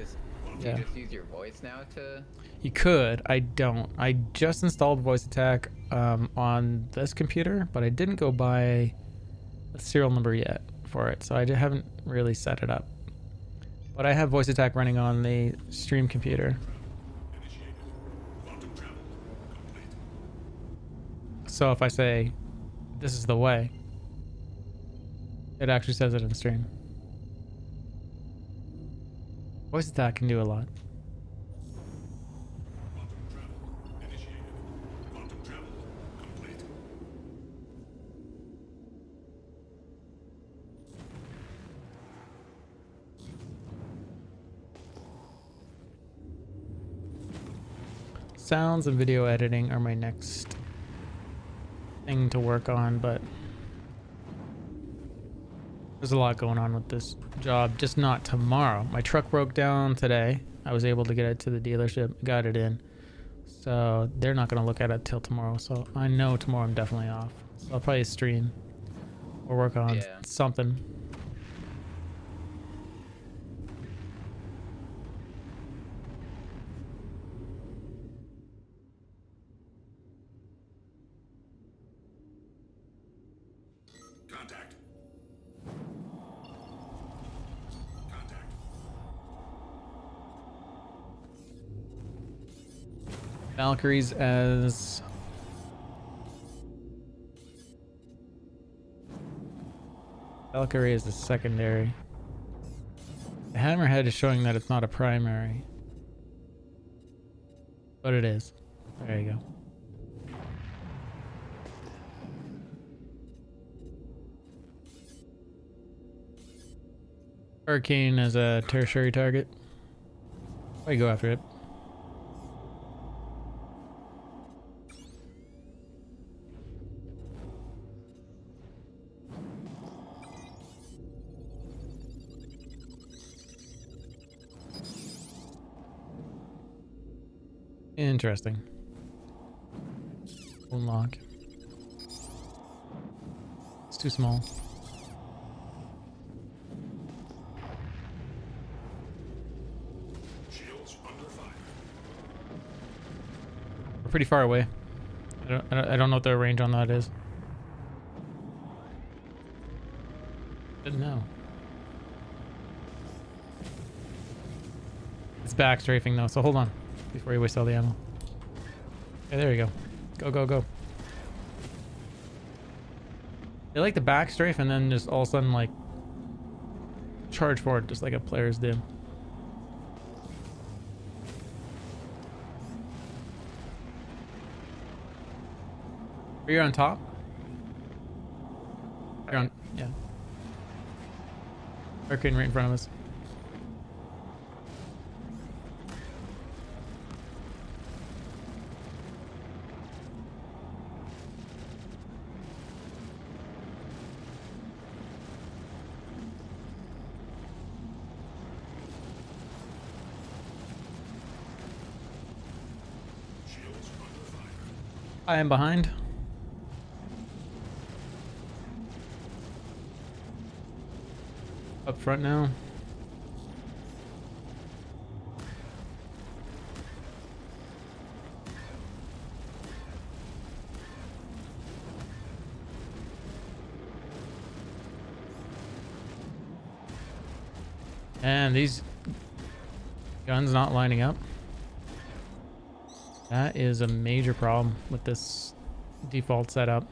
you just use your voice now to? you could. I don't. I just installed voice attack on this computer, but I didn't go buy a serial number yet for it, so I haven't really set it up. But I have voice attack running on the stream computer. So if I say, this is the way, it actually says it in stream. Voice attack can do a lot. Sounds and video editing are my next thing to work on, but there's a lot going on with this job, just not tomorrow. My truck broke down today. I was able to get it to the dealership, got it in. So they're not going to look at it till tomorrow. So I know tomorrow I'm definitely off. So I'll probably stream or work on something. Contact. Valkyries as Valkyrie is the secondary. The hammerhead is showing that it's not a primary, but it is. There you go. Hurricane as a tertiary target. Why go after it? Interesting. Unlock. It's too small. Shields under fire. We're pretty far away. I don't know what the range on that is. Didn't know. It's back strafing though, so hold on before you waste all the ammo. Okay, there you go. Go, go, go. They like the back strafe and then just all of a sudden like charge forward just like a players do. You're on top? You're on, yeah. Hurricane right in front of us. Shields under fire. I am behind. Up front now. And these guns not lining up. That is a major problem with this default setup.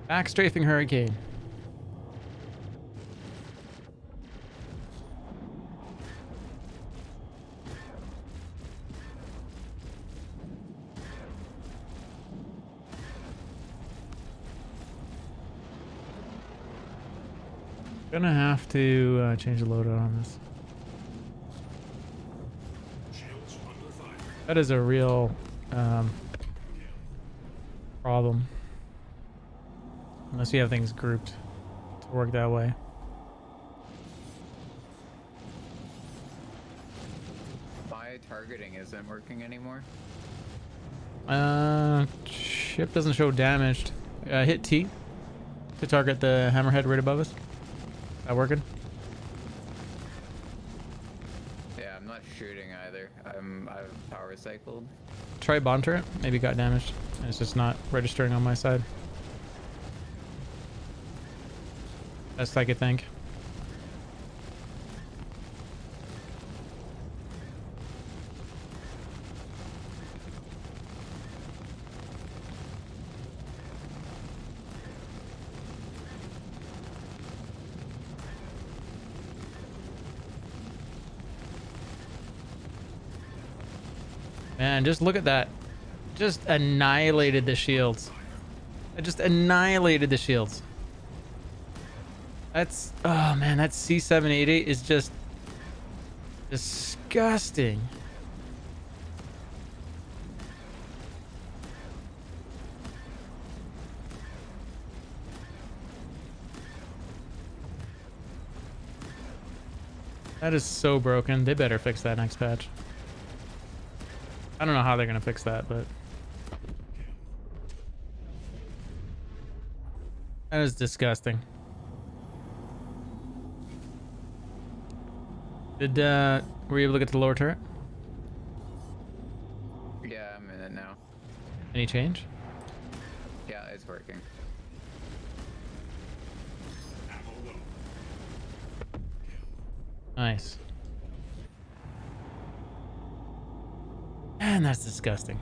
Back strafing Hurricane. Gonna have to change the loadout on this. That is a real problem. Unless you have things grouped to work that way. My targeting isn't working anymore. Ship doesn't show damaged. Hit T to target the hammerhead right above us. That working? Yeah, I'm not shooting either. I've power cycled. Try bomb turret. Maybe got damaged. And it's just not registering on my side. Best I could think. Man, just look at that. Just annihilated the shields. I just annihilated the shields. That's... Oh, man. That C788 is just... disgusting. That is so broken. They better fix that next patch. I don't know how they're gonna fix that, but that is disgusting. Did were you able to get to the lower turret? Yeah, I'm in it now. Any change? Yeah, it's working. Nice. Man, that's disgusting.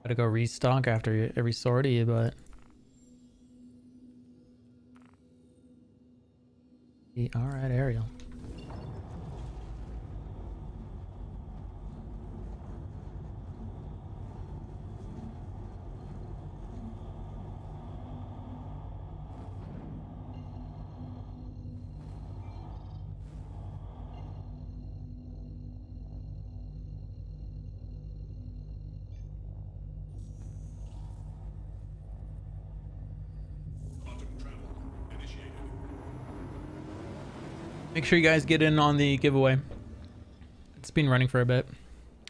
Gotta go restock after every sortie, but... Alright, Ariel. Make sure you guys get in on the giveaway. It's been running for a bit.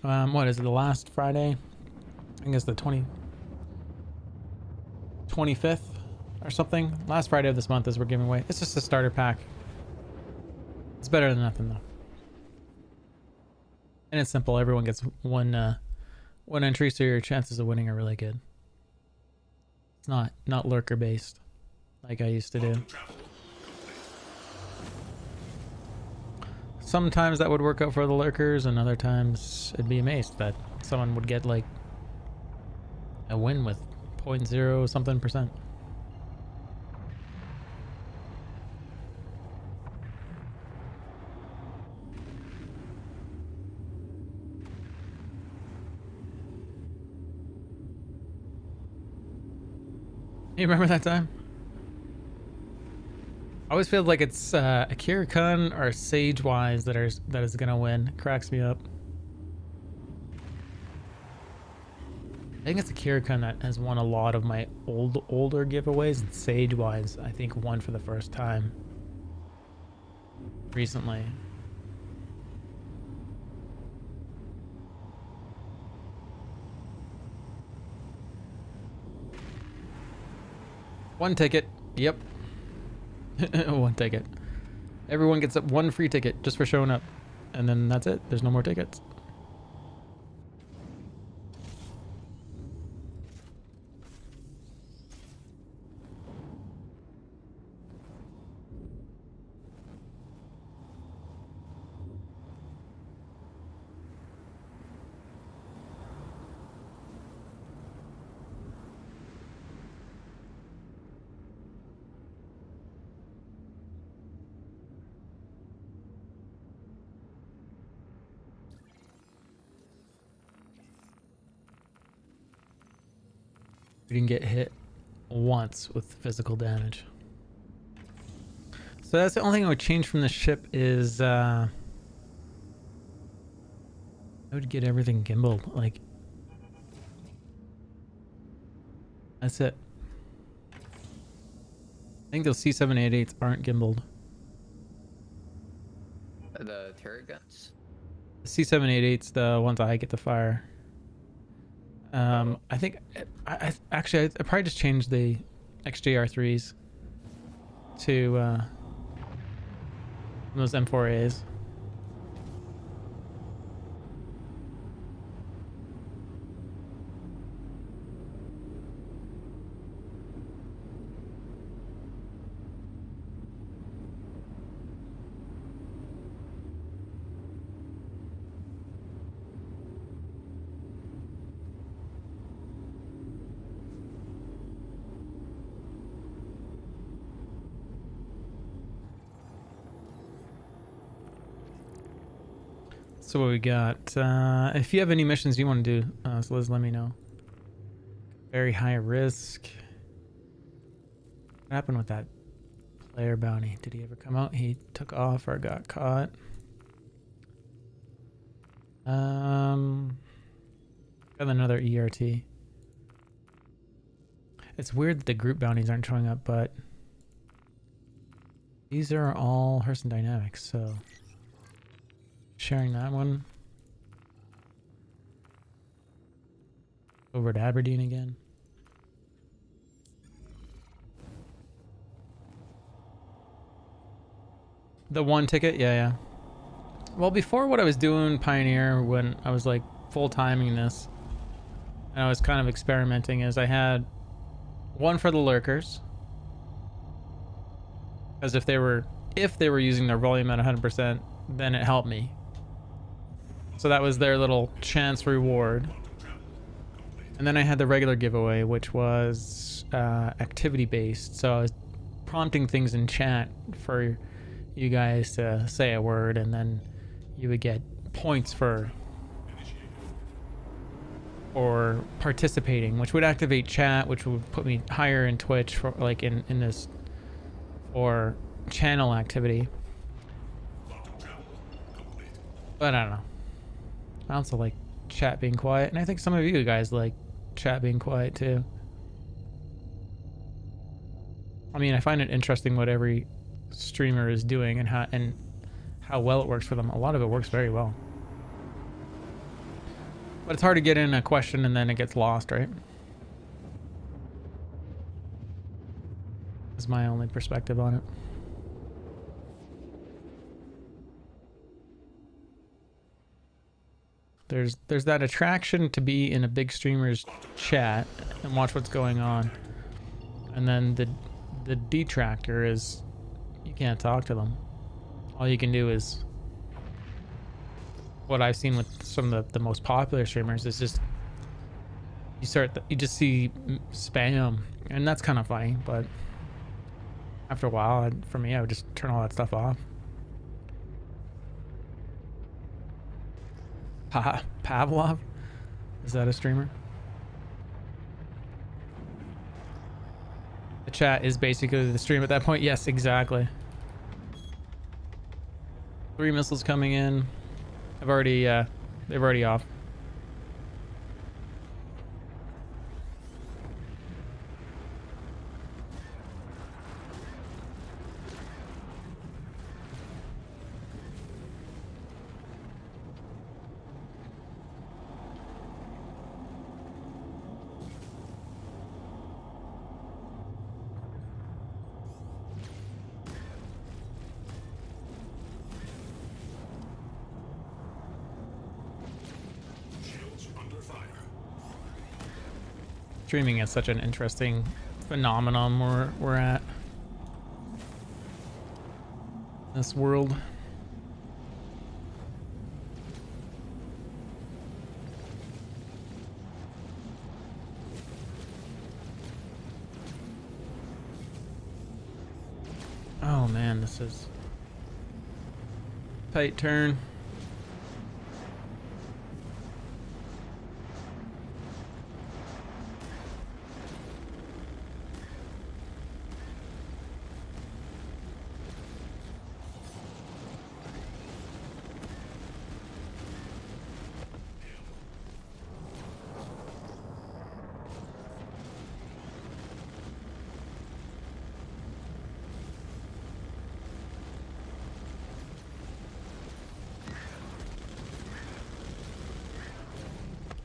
What is it, the last Friday? I guess the 25th or something. Last Friday of this month is we're giving away. It's just a starter pack. It's better than nothing though. And it's simple. Everyone gets one entry, so your chances of winning are really good. It's not lurker based like I used to do. Sometimes that would work out for the lurkers, and other times it'd be amazed that someone would get like a win with 0.0 something %. You remember that time? I always feel like it's a Kirikun or Sagewise that is gonna win. Cracks me up. I think it's a Kirikun that has won a lot of my older giveaways, and Sagewise I think won for the first time recently. One ticket. Yep. One ticket. Everyone gets one free ticket just for showing up. And then that's it. There's no more tickets. We didn't get hit once with physical damage. So that's the only thing I would change from the ship is I would get everything gimbaled. Like, that's it. I think those C788s aren't gimbaled. The turret guns. The C788s, the ones I get to fire. I think I actually I probably just changed the XJR3s to those M4As. So what we got? If you have any missions you want to do, so Liz, let me know. Very high risk. What happened with that player bounty? Did he ever come out? He took off or got caught? Got another ERT. It's weird that the group bounties aren't showing up, but these are all Hearst Dynamics, so sharing that one. Over to Aberdeen again. The one ticket? Yeah. Well, before what I was doing Pioneer, when I was like full-timing this, and I was kind of experimenting, is I had one for the lurkers. Because if they were using their volume at 100%, then it helped me. So that was their little chance reward. And then I had the regular giveaway, which was activity based. So I was prompting things in chat for you guys to say a word, and then you would get points for participating, which would activate chat, which would put me higher in Twitch for like in this or channel activity. But I don't know. I also like chat being quiet, and I think some of you guys like chat being quiet too. I mean, I find it interesting what every streamer is doing and how well it works for them. A lot of it works very well. But it's hard to get in a question and then it gets lost, right? That's my only perspective on it. There's that attraction to be in a big streamer's chat and watch what's going on. And then the detractor is you can't talk to them. All you can do is what I've seen with some of the most popular streamers is just you just see spam, and that's kind of funny, but after a while, for me, I would just turn all that stuff off. Pavlov? Is that a streamer? The chat is basically the stream at that point. Yes, exactly. 3 missiles coming in. They've already off. Streaming is such an interesting phenomenon we're at. This world. Oh man, this is tight turn.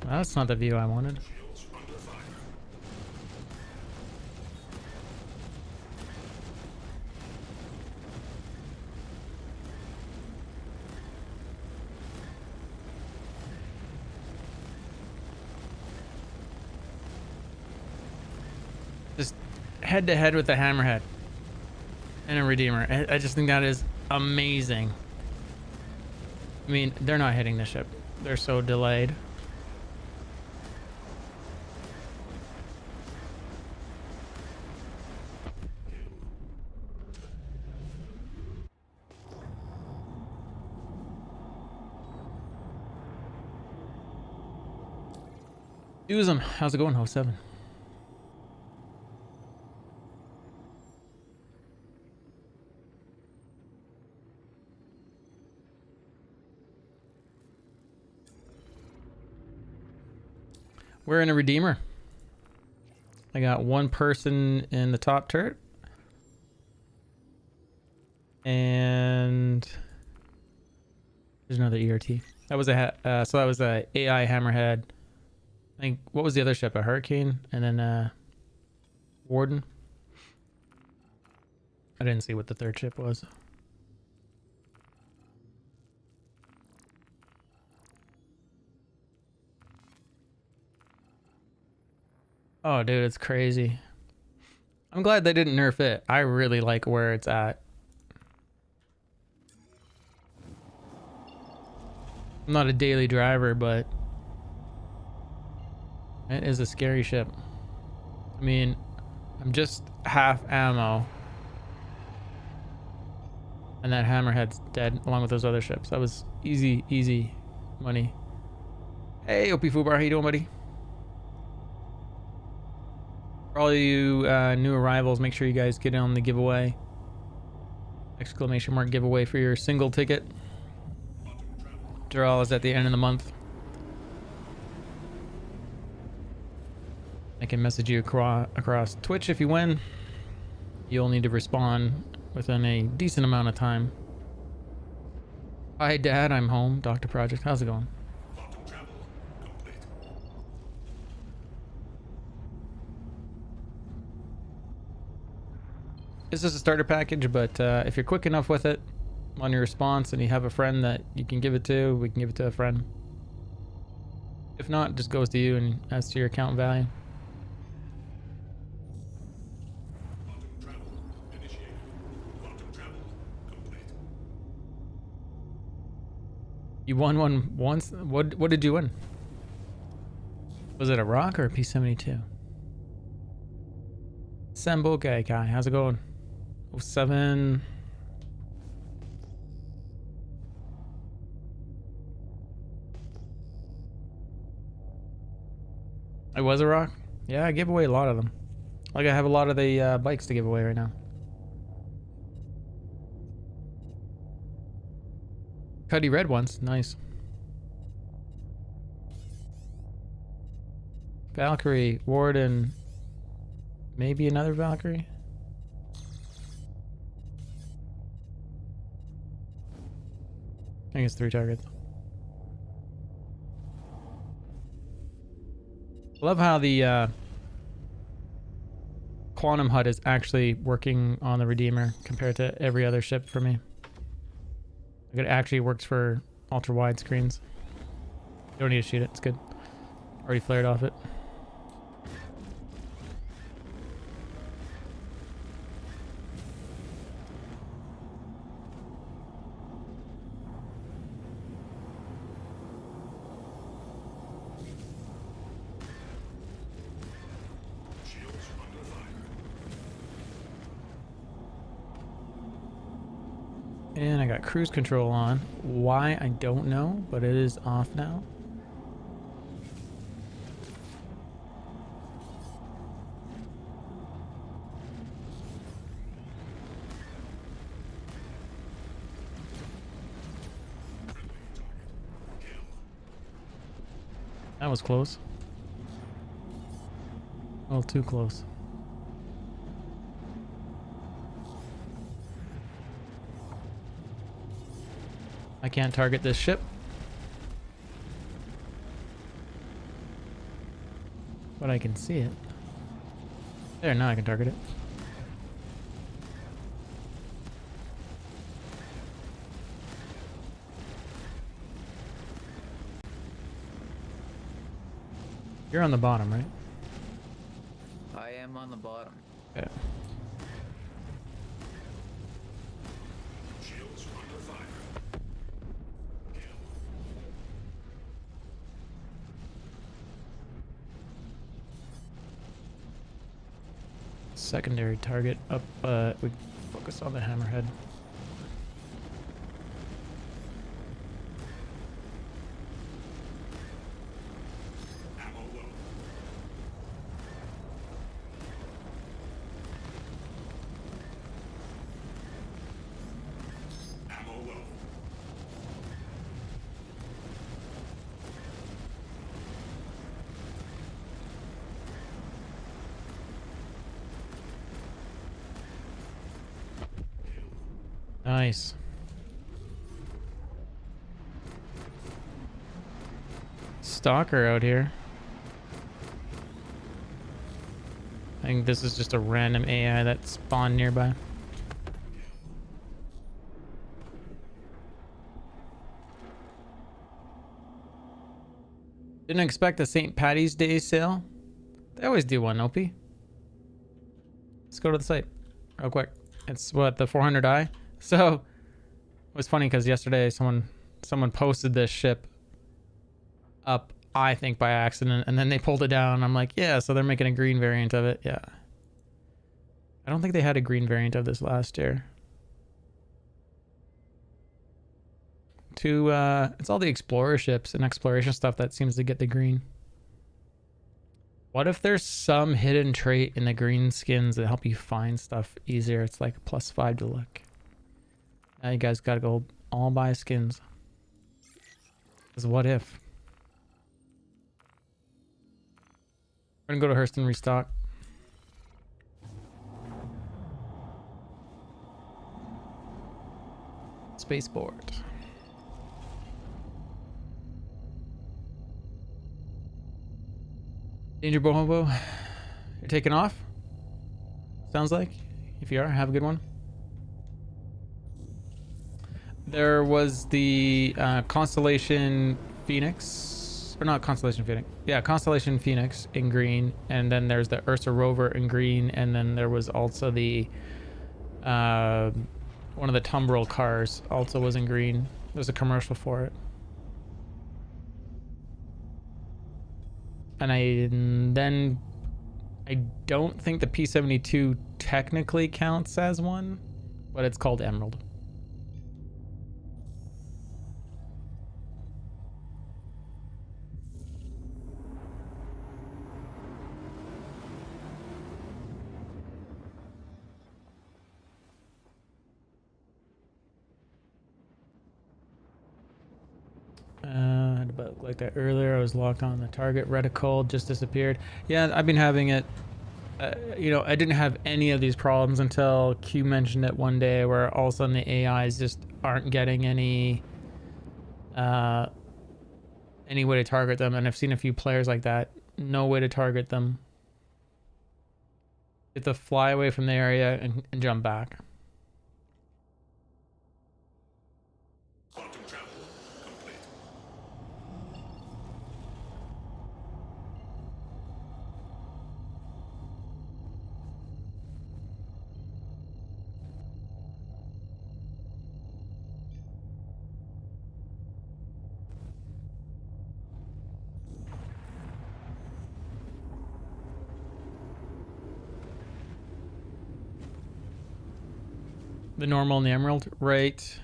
That's not the view I wanted. Shields under fire. Just head to head with the hammerhead and a redeemer. I just think that is amazing. I mean, they're not hitting the ship. They're so delayed. Use them. How's it going, Ho 7? We're in a redeemer. I got one person in the top turret. And there's another ERT. That was a so that was a AI hammerhead. I think, what was the other ship? A Hurricane and then Warden. I didn't see what the third ship was. Oh, dude, it's crazy. I'm glad they didn't nerf it. I really like where it's at. I'm not a daily driver, but it is a scary ship. I mean, I'm just half ammo. And that hammerhead's dead along with those other ships. That was easy, easy money. Hey, OP Fubar, how you doing, buddy? For all you new arrivals, make sure you guys get in on the giveaway. Exclamation mark giveaway for your single ticket. Draw is at the end of the month. I can message you across Twitch if you win. You'll need to respond within a decent amount of time. Hi, Dad. I'm home. Dr. Project. How's it going? Quantum travel complete. This is a starter package, but if you're quick enough with it on your response and you have a friend that you can give it to, we can give it to a friend. If not, it just goes to you and adds to your account value. Quantum travel initiated. Quantum travel complete. You won one once? What did you win? Was it a rock or a P-72? Sembo Kai, how's it going? 07. It was a rock? Yeah, I give away a lot of them. Like, I have a lot of the bikes to give away right now. Cuddy red ones, nice. Valkyrie, Warden, maybe another Valkyrie. I think it's 3 targets. I love how the Quantum HUD is actually working on the Redeemer compared to every other ship for me. Like, it actually works for ultra wide screens. You don't need to shoot it, it's good. Already flared off it. Shields under fire. And I got cruise control on. Why, I don't know, but it is off now. That was close. A little too close. I can't target this ship. But I can see it. There, now I can target it. You're on the bottom, right? I am on the bottom. Okay. Shields under fire. Kill. Secondary target up. We focus on the hammerhead. Ammo low. Ammo low. Nice. Stalker out here. I think this is just a random AI that spawned nearby. Didn't expect a St. Patty's Day sale. They always do one, Opie. Let's go to the site real quick. It's what, the 400i? So it was funny because yesterday someone posted this ship up, I think by accident, and then they pulled it down. I'm like, yeah, so they're making a green variant of it. Yeah. I don't think they had a green variant of this last year. It's all the explorer ships and exploration stuff that seems to get the green. What if there's some hidden trait in the green skins that help you find stuff easier? It's like +5 to luck. Now you guys gotta go all buy skins. Because what if? We're gonna go to Hurston restock. Spaceport. Danger Bohobo, you're taking off? Sounds like. If you are, have a good one. There was the Constellation Phoenix, or not Constellation Phoenix. Yeah, Constellation Phoenix in green, and then there's the Ursa Rover in green, and then there was also the one of the Tumbril cars also was in green. There's a commercial for it. And I don't think the P-72 technically counts as one, but it's called Emerald. Had a bug like that earlier. I was locked on the target. Reticle just disappeared. Yeah, I've been having it. You know, I didn't have any of these problems until Q mentioned it one day, where all of a sudden the AIs just aren't getting any way to target them. And I've seen a few players like that. No way to target them. You have to fly away from the area and jump back. Quantum travel complete. The normal and the emerald, right?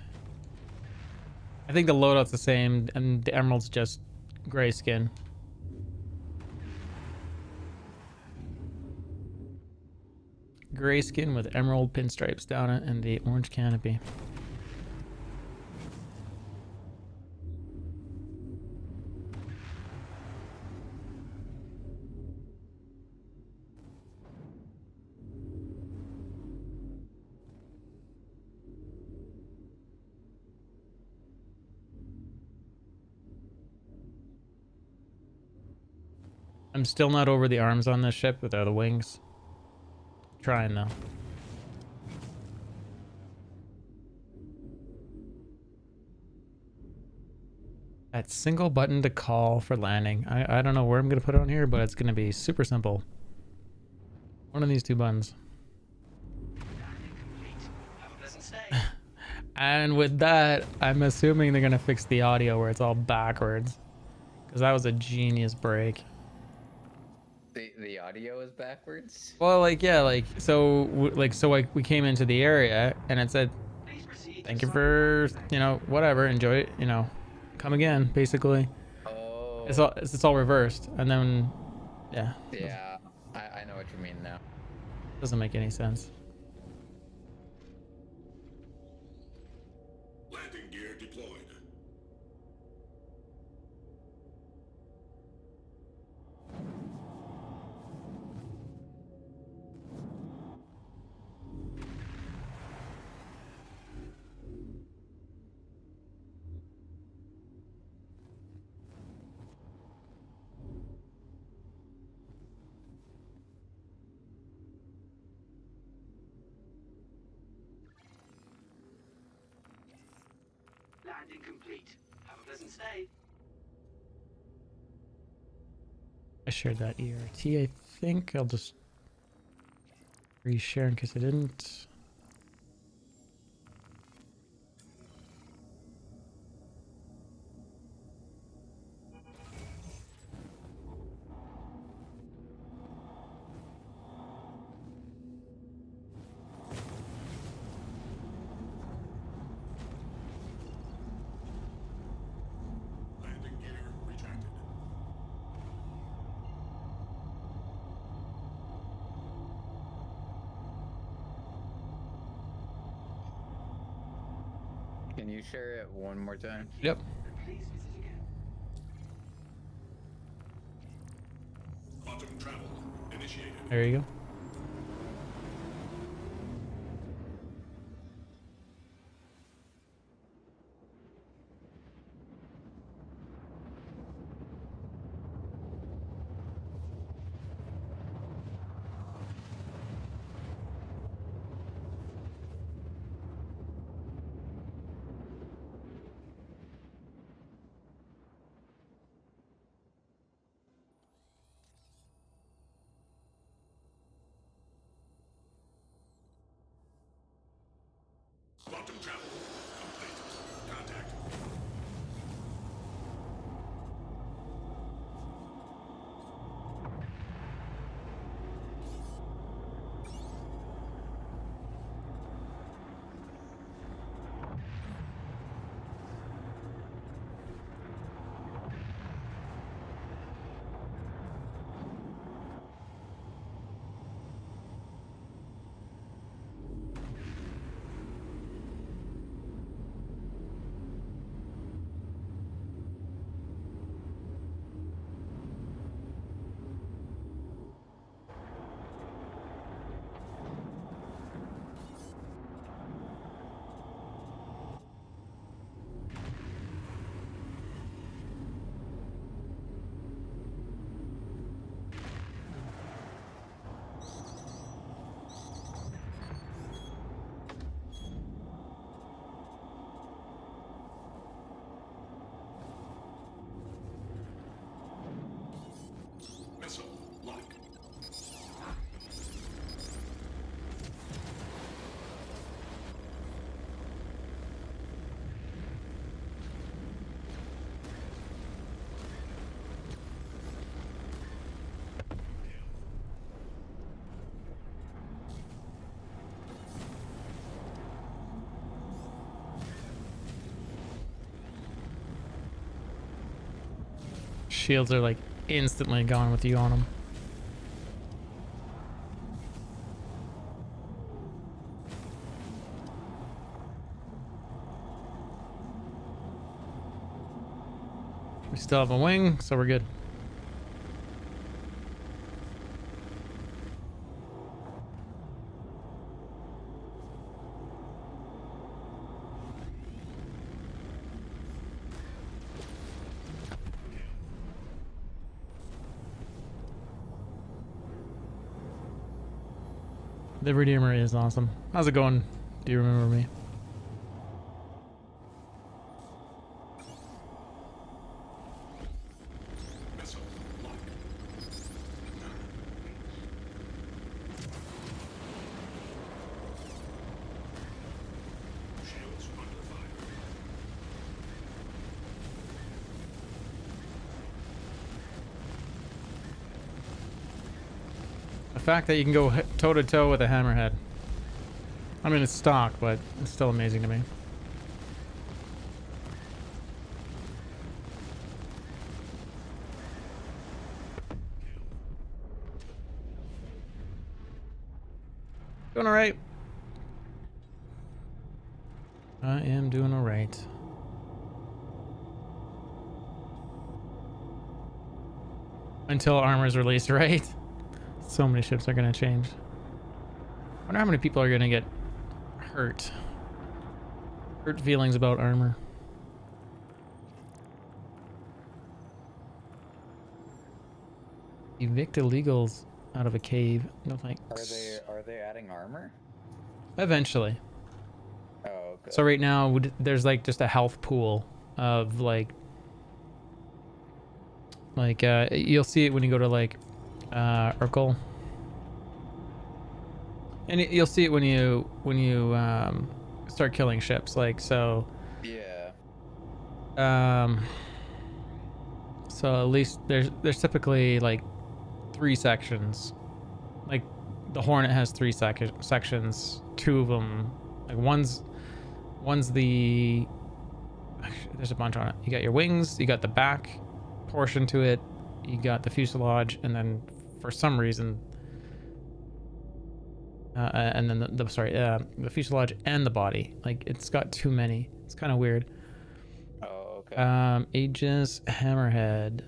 I think the loadout's the same, and the emerald's just gray skin. Gray skin with emerald pinstripes down it and the orange canopy. I'm still not over the arms on this ship without the wings. Trying though. That single button to call for landing. I don't know where I'm gonna put it on here, but it's gonna be super simple. One of these two buttons. And with that, I'm assuming they're gonna fix the audio where it's all backwards, because that was a genius break. The audio is backwards. Well, like yeah, like so, we came into the area and it said, "Thank you for whatever, enjoy it, come again." Basically, Oh. it's all reversed, and then yeah. Yeah, I know what you mean now. Doesn't make any sense. Landing gear deployed. Landing complete. Have a pleasant stay. I shared that ERT. I think I'll just reshare in case I didn't. Landing gear retracted. Can you share it one more time? Yep. Please visit again. Quantum travel initiated. There you go. Quantum travel complete. Contact. Missile lock. Shields are like instantly gone with you on them. We still have a wing, so we're good. The Redeemer is awesome. How's it going? Do you remember me? Missile locked. Shields under fire. The fact that you can go toe to toe with a hammerhead. I mean, it's stock, but it's still amazing to me. Doing alright. I am doing alright. Until armor's released, right? So many ships are gonna change. I wonder how many people are gonna get hurt. Hurt feelings about armor. Evict illegals out of a cave. No thanks. Are they adding armor? Eventually. Oh, okay. So right now there's like just a health pool of like you'll see it when you go to like Urkel. And you'll see it when you start killing ships, like so. Yeah. So at least there's typically like 3 sections. Like the Hornet has 3 sections. 2 of them, like one's the. Actually, there's a bunch on it. You got your wings, you got the back portion to it, you got the fuselage, and then for some reason. And then the fuselage and the body. Like it's got too many. It's kind of weird. Oh, okay. Aegis Hammerhead.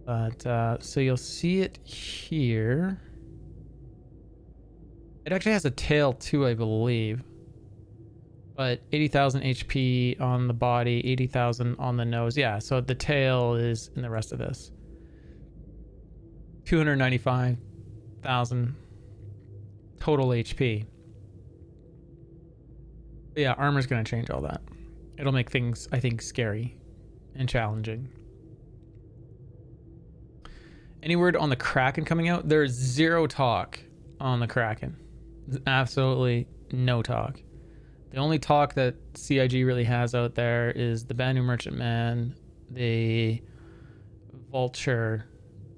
But so you'll see it here. It actually has a tail too, I believe. But 80,000 HP on the body, 80,000 on the nose. Yeah, so the tail is in the rest of this. 295,000 total HP. But yeah, armor's gonna change all that. It'll make things, I think, scary and challenging. Any word on the Kraken coming out? There's 0 talk on the Kraken. There's absolutely no talk. The only talk that CIG really has out there is the Banu Merchantman, the Vulture,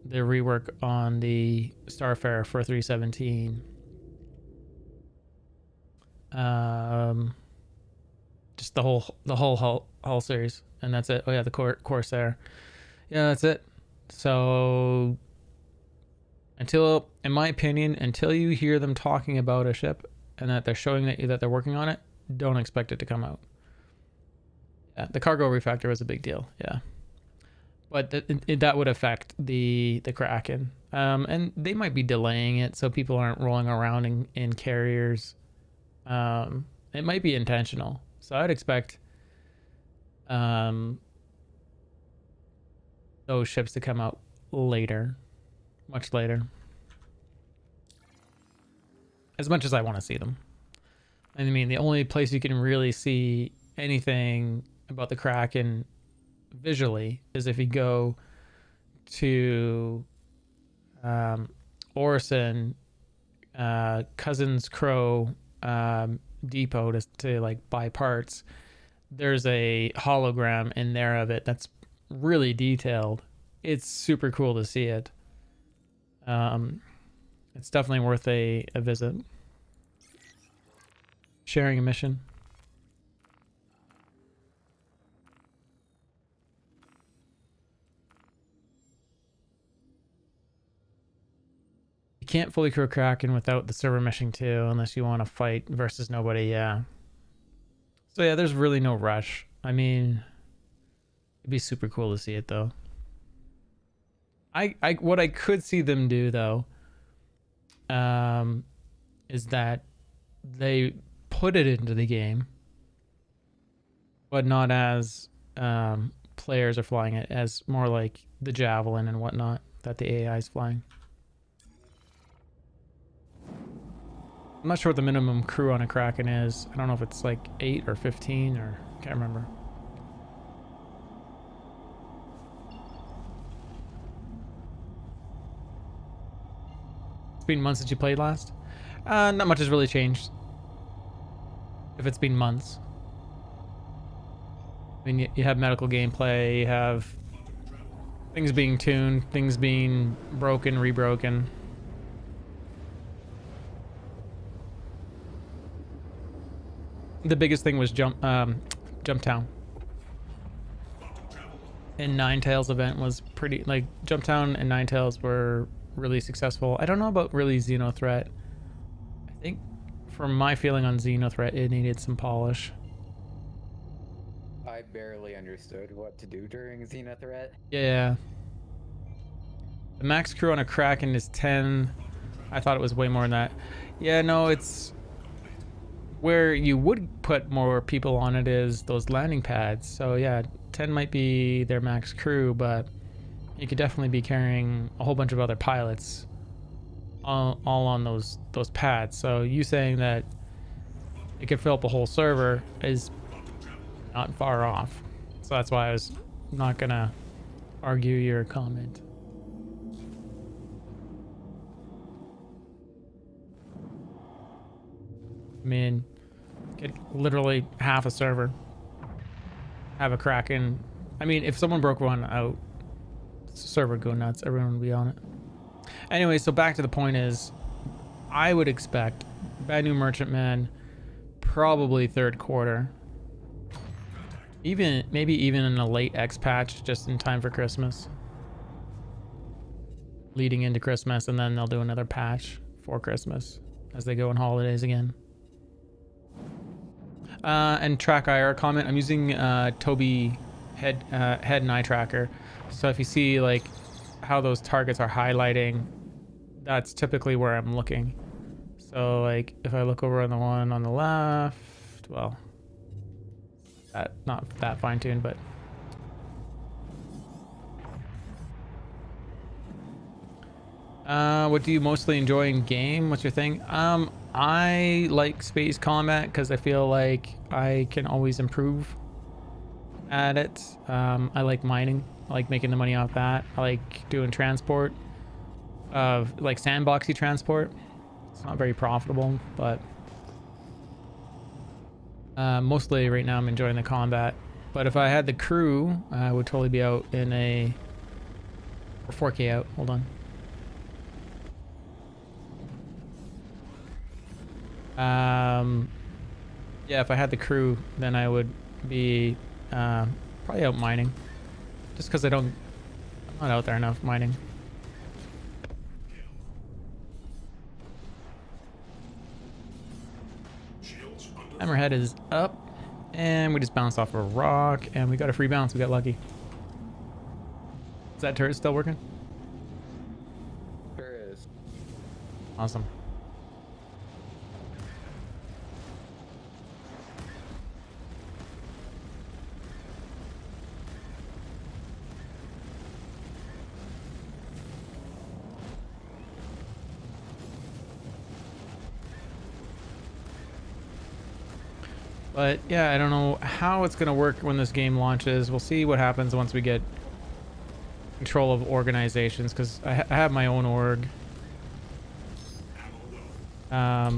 the rework on the Starfarer for 317. Just the whole hull series, and that's it. Oh yeah, the Corsair. Yeah, that's it. So until, in my opinion, until you hear them talking about a ship and that they're showing that they're working on it, don't expect it to come out. Yeah, the cargo refactor was a big deal. Yeah, but that would affect the Kraken. And they might be delaying it so people aren't rolling around in carriers. It might be intentional. So I'd expect those ships to come out later, much later. As much as I want to see them. I mean, the only place you can really see anything about the Kraken visually is if you go to Orison, Cousins Crow depot to like buy parts. There's a hologram in there of it that's really detailed. It's super cool to see it. It's definitely worth a visit. Sharing a mission. You can't fully crew Kraken without the server meshing too, unless you want to fight versus nobody. Yeah. So yeah, there's really no rush. I mean, it'd be super cool to see it though. What I could see them do though, is that they put it into the game, but not as players are flying it, as more like the Javelin and whatnot that the AI is flying. I'm not sure what the minimum crew on a Kraken is. I don't know if it's like 8 or 15 or can't remember. It's been months since you played last. Not much has really changed. If it's been months. I mean, you have medical gameplay, you have things being tuned, things being broken, rebroken. The biggest thing was Jump Town. And Ninetales event was pretty, like, Jump Town and Ninetales were really successful. I don't know about really Xenothreat. I think from my feeling on Xenothreat, it needed some polish. I barely understood what to do during Xenothreat. Yeah. The max crew on a Kraken is 10. I thought it was way more than that. Yeah, no, it's... Where you would put more people on it is those landing pads. So yeah, 10 might be their max crew, but you could definitely be carrying a whole bunch of other pilots all on those pads. So you saying that it could fill up a whole server is not far off. So that's why I was not gonna argue your comment. I mean, get literally half a server, have a Kraken. I mean, if someone broke one out, server would go nuts. Everyone would be on it. Anyway, so back to the point is, I would expect Bad New Merchantman probably third quarter. Maybe even in a late X patch, just in time for Christmas. Leading into Christmas, and then they'll do another patch for Christmas as they go on holidays again. And track IR comment, I'm using Tobii head and eye tracker. So if you see like how those targets are highlighting, that's typically where I'm looking. So like if I look over on the one on the left, well, that not that fine-tuned, but what do you mostly enjoy in game? What's your thing? I like space combat because I feel like I can always improve at it. I like mining. I like making the money off that. I like doing transport of like sandboxy transport. It's not very profitable, but mostly right now I'm enjoying the combat. But if I had the crew, I would totally be out in a 4K out. Hold on. Yeah, if I had the crew, then I would be probably out mining, just because I'm not out there enough mining. Hammerhead is up, and we just bounced off a rock, and we got a free bounce. We got lucky. Is that turret still working? Sure is. Awesome. But yeah, I don't know how it's gonna work when this game launches. We'll see what happens once we get control of organizations, because I have my own org. But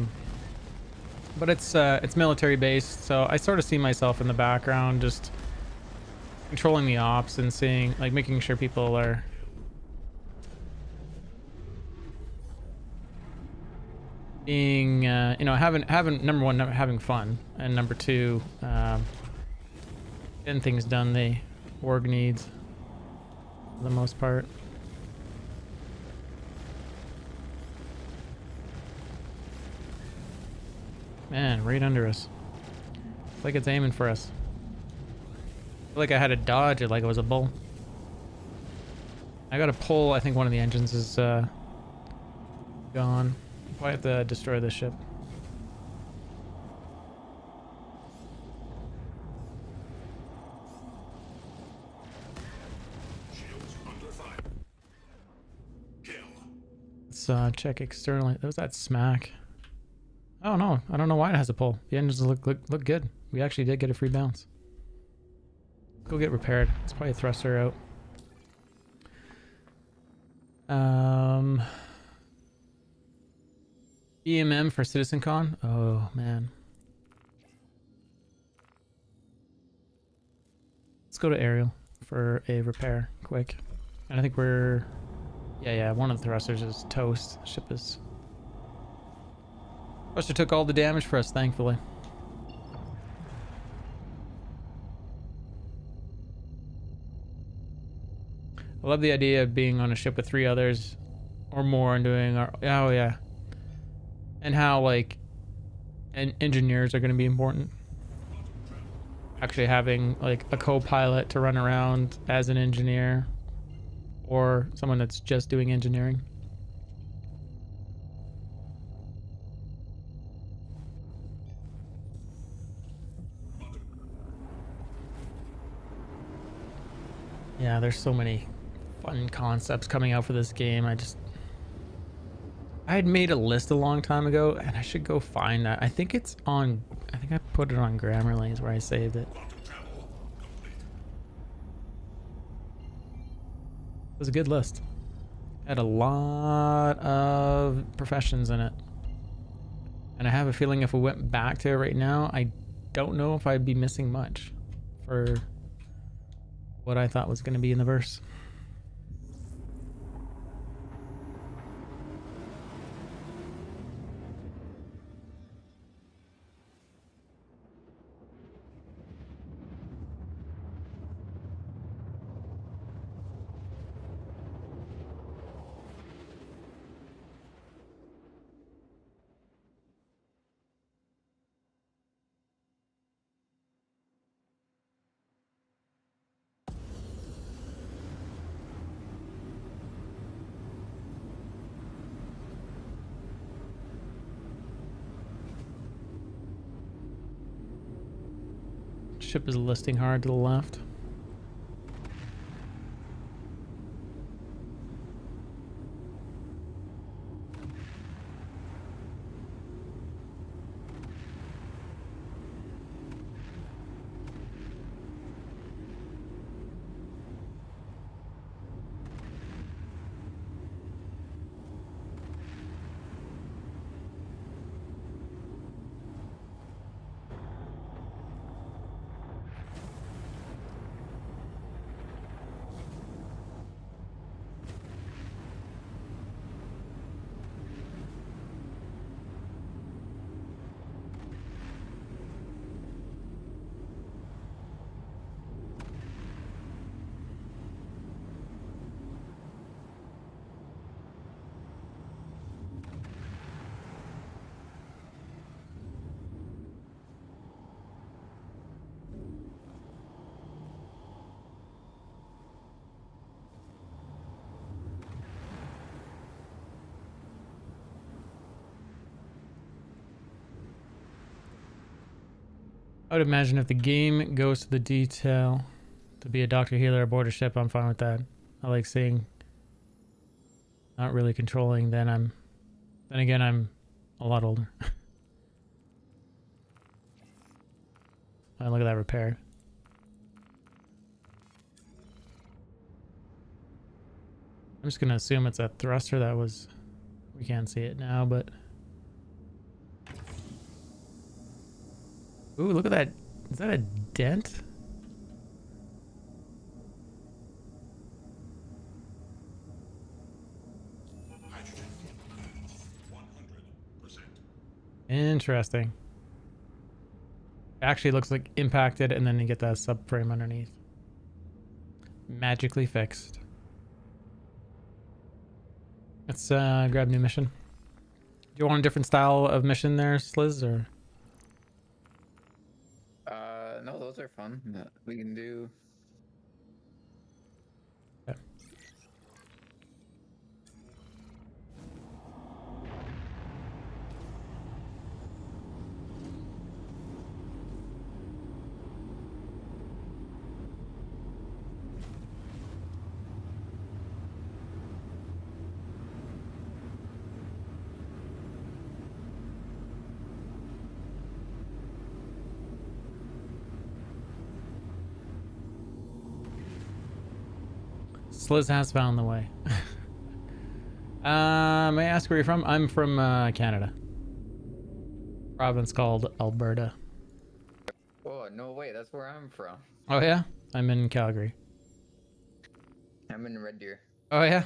it's military based, so I sort of see myself in the background, just controlling the ops and seeing, like, making sure people are being, you know, having number one, having fun, and number two, getting things done the org needs for the most part. Man, right under us. It's like it's aiming for us. I feel like I had to dodge it like it was a bull. I gotta pull, I think one of the engines is gone. Probably have to destroy this ship. Shields under fire. Kill. Let's check externally. That was that smack. Oh no, I don't know why it has a pull. The engines look good. We actually did get a free bounce. Go get repaired. It's probably a thruster out. EMM for CitizenCon. Oh man. Let's go to Ariel for a repair quick. And I think we're yeah, one of the thrusters is toast. Ship is thruster took all the damage for us, thankfully. I love the idea of being on a ship with 3 others or more and doing our oh yeah. And how like engineers are going to be important. Actually having like a co-pilot to run around as an engineer or someone that's just doing engineering. Yeah, there's so many fun concepts coming out for this game. I had made a list a long time ago and I should go find that. I think I put it on Grammarly is where I saved it. It was a good list. Had a lot of professions in it. And I have a feeling if we went back to it right now, I don't know if I'd be missing much for what I thought was going to be in the verse. Ship is listing hard to the left. I would imagine if the game goes to the detail to be a doctor healer aboard a ship, I'm fine with that. I like seeing not really controlling, then again I'm a lot older. Look at that repair. I'm just gonna assume it's a thruster that was, we can't see it now, but ooh, look at that. Is that a dent? Hydrogen. 100%. Interesting. Actually looks like impacted and then you get that subframe underneath. Magically fixed. Let's grab new mission. Do you want a different style of mission there, Sliz, or? No, those are fun. We can do. Okay. Sliz has found the way. May I ask where you're from? I'm from Canada. Province called Alberta. Oh, no way, that's where I'm from. Oh yeah? I'm in Calgary. I'm in Red Deer. Oh yeah?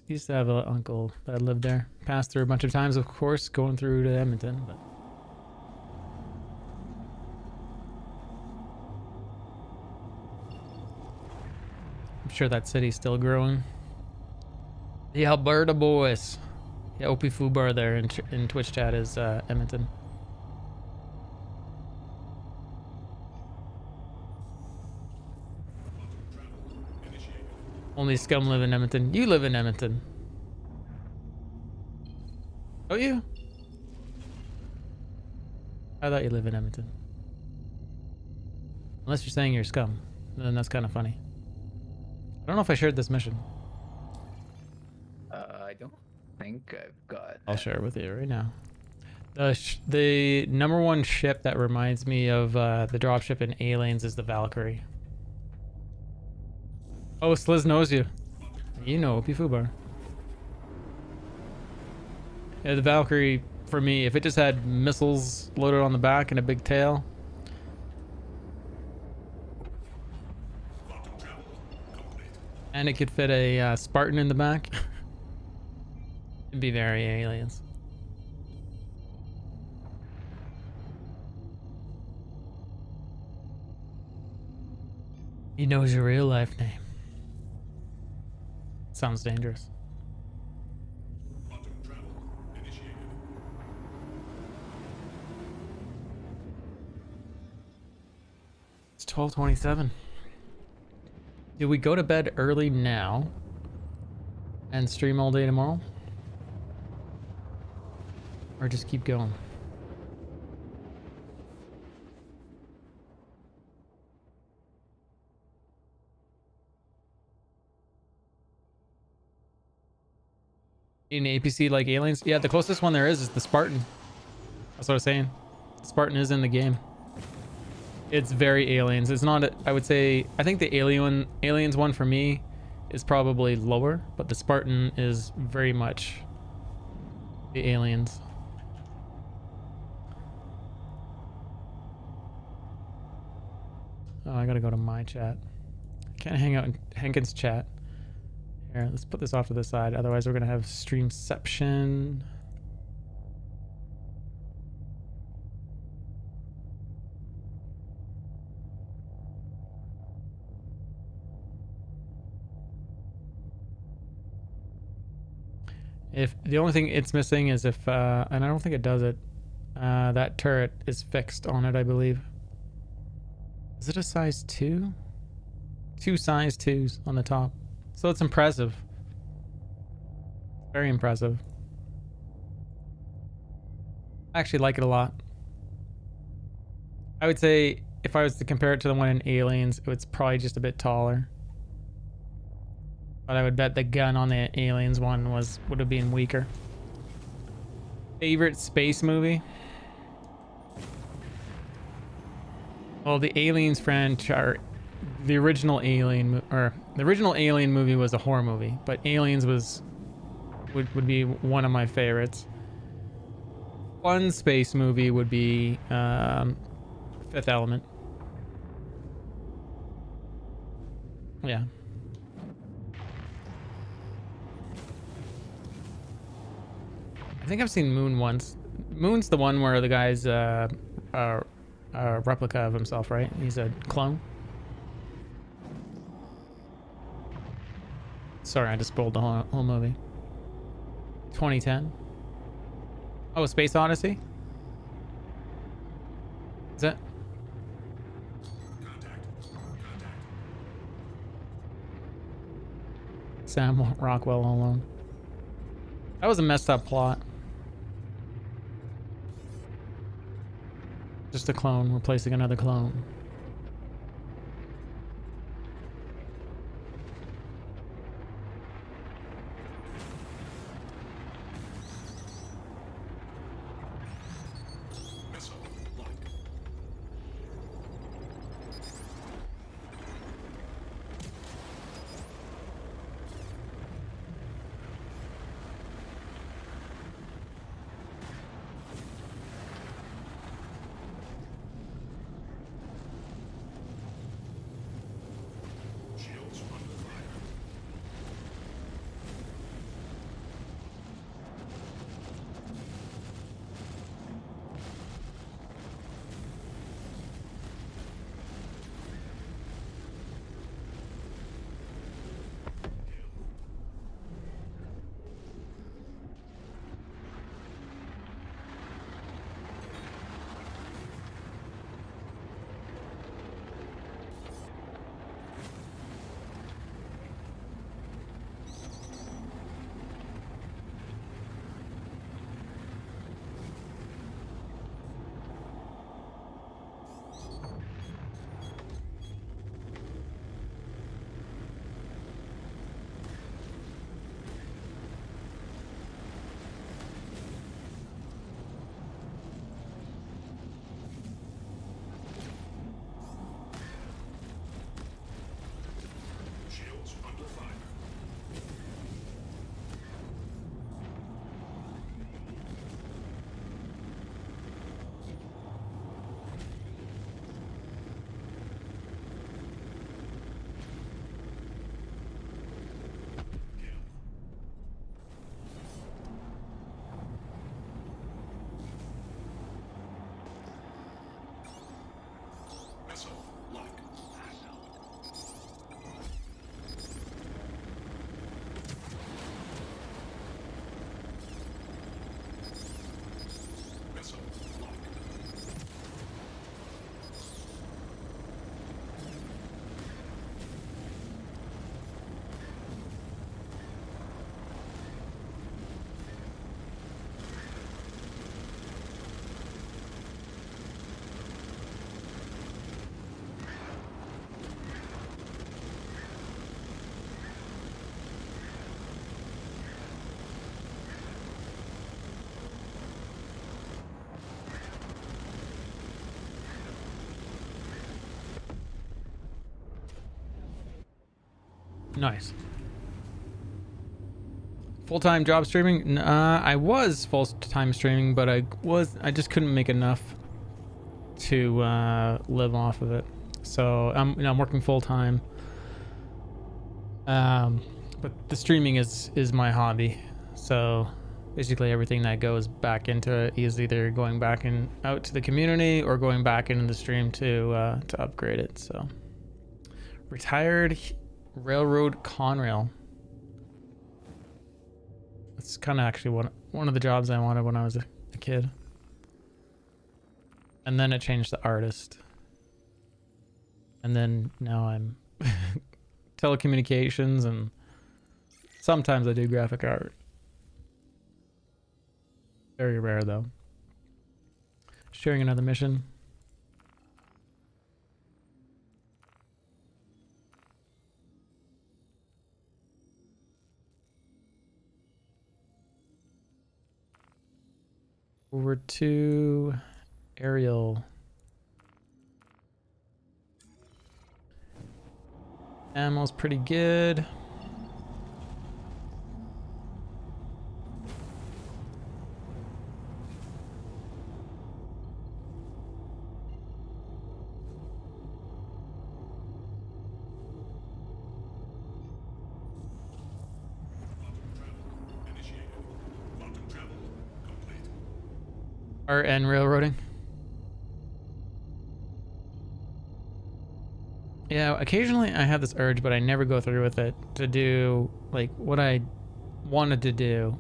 Used to have an uncle that lived there. Passed through a bunch of times, of course, going through to Edmonton. But I'm sure that city's still growing. The Alberta boys. Yeah, Opie Fubar there in Twitch chat is Edmonton. Only scum live in Edmonton. You live in Edmonton. Oh, you? I thought you live in Edmonton. Unless you're saying you're scum. Then that's kind of funny. I don't know if I shared this mission. I don't think I've got. I'll share it with you right now. The number one ship that reminds me of the dropship in Aliens is the Valkyrie. Oh, Sliz knows you. You know Opie Fubar. Yeah, the Valkyrie, for me, if it just had missiles loaded on the back and a big tail. And it could fit a Spartan in the back. It'd be very Aliens. He knows your real life name. Sounds dangerous. Quantum travel initiated. It's 12:27. Do we go to bed early now and stream all day tomorrow? Or just keep going? In APC like Aliens? Yeah, the closest one there is the Spartan. That's what I was saying. The Spartan is in the game. It's very Aliens. It's not, I would say, I think the Aliens one for me is probably lower, but the Spartan is very much the Aliens. Oh, I gotta go to my chat. Can't hang out in Hankins' chat. Here, let's put this off to the side. Otherwise, we're gonna have streamception. If the only thing it's missing is if, and I don't think it does it, that turret is fixed on it, I believe. Is it a size 2? 2 size 2s on the top. So it's impressive. Very impressive. I actually like it a lot. I would say if I was to compare it to the one in Aliens, it's probably just a bit taller. But I would bet the gun on the Aliens one would have been weaker. Favorite space movie? Well, the Aliens franchise, the original Alien movie was a horror movie, but Aliens would be one of my favorites. Fun space movie would be Fifth Element. Yeah. I think I've seen Moon once. Moon's the one where the guy's a replica of himself, right? He's a clone. Sorry, I just spoiled the whole movie. 2010. Oh, Space Odyssey? Is that? Sam Rockwell all alone. That was a messed up plot. Just a clone replacing another clone. Missile locked. Nice. Full-time job streaming? I was full-time streaming, but I just couldn't make enough to live off of it. So I'm working full-time. But the streaming is my hobby. So basically everything that goes back into it is either going back and out to the community or going back into the stream to upgrade it. So retired railroad Conrail. It's kind of actually one of the jobs I wanted when I was a kid. And then it changed to artist. And then now I'm telecommunications, and sometimes I do graphic art. Very rare though. Sharing another mission. Over to Ariel. Ammo's pretty good. Art and railroading. Yeah, occasionally I have this urge, but I never go through with it to do like what I wanted to do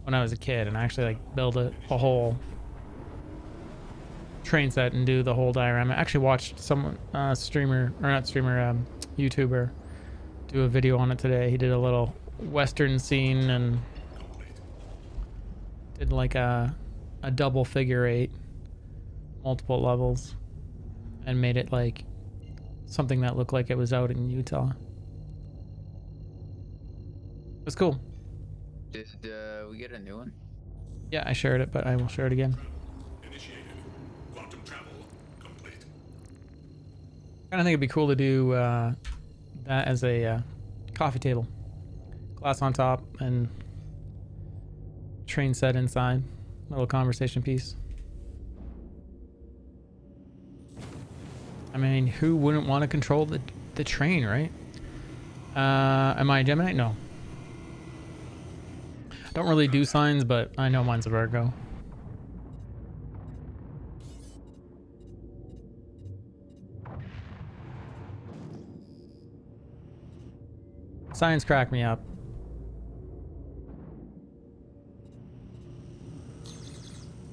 when I was a kid, and actually like build a whole train set and do the whole diorama. I actually watched someone YouTuber do a video on it today. He did a little western scene and did like a double figure eight, multiple levels, and made it like something that looked like it was out in Utah. It was cool. Did we get a new one? Yeah, I shared it, but I will share it again. Initiated. Quantum travel complete. I think it'd be cool to do that as a coffee table. Glass on top and train set inside. Little conversation piece. I mean, who wouldn't want to control the train, right? Am I a Gemini? No. Don't really do signs, but I know mine's a Virgo. Signs crack me up.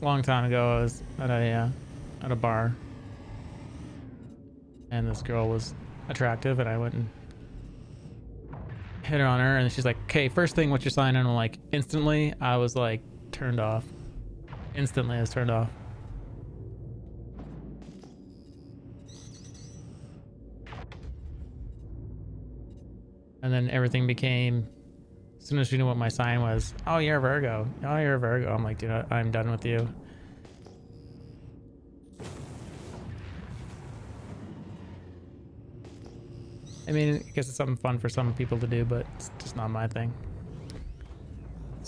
Long time ago, I was at a bar, and this girl was attractive, and I went and hit her on her, and she's like, "Okay, first thing, what's your sign?" And I'm like, instantly, I was like turned off. Instantly, I was turned off. And then everything became, as soon as she knew what my sign was, "Oh, you're a Virgo. Oh, you're a Virgo." I'm like, dude, I'm done with you. I mean, I guess it's something fun for some people to do, but it's just not my thing.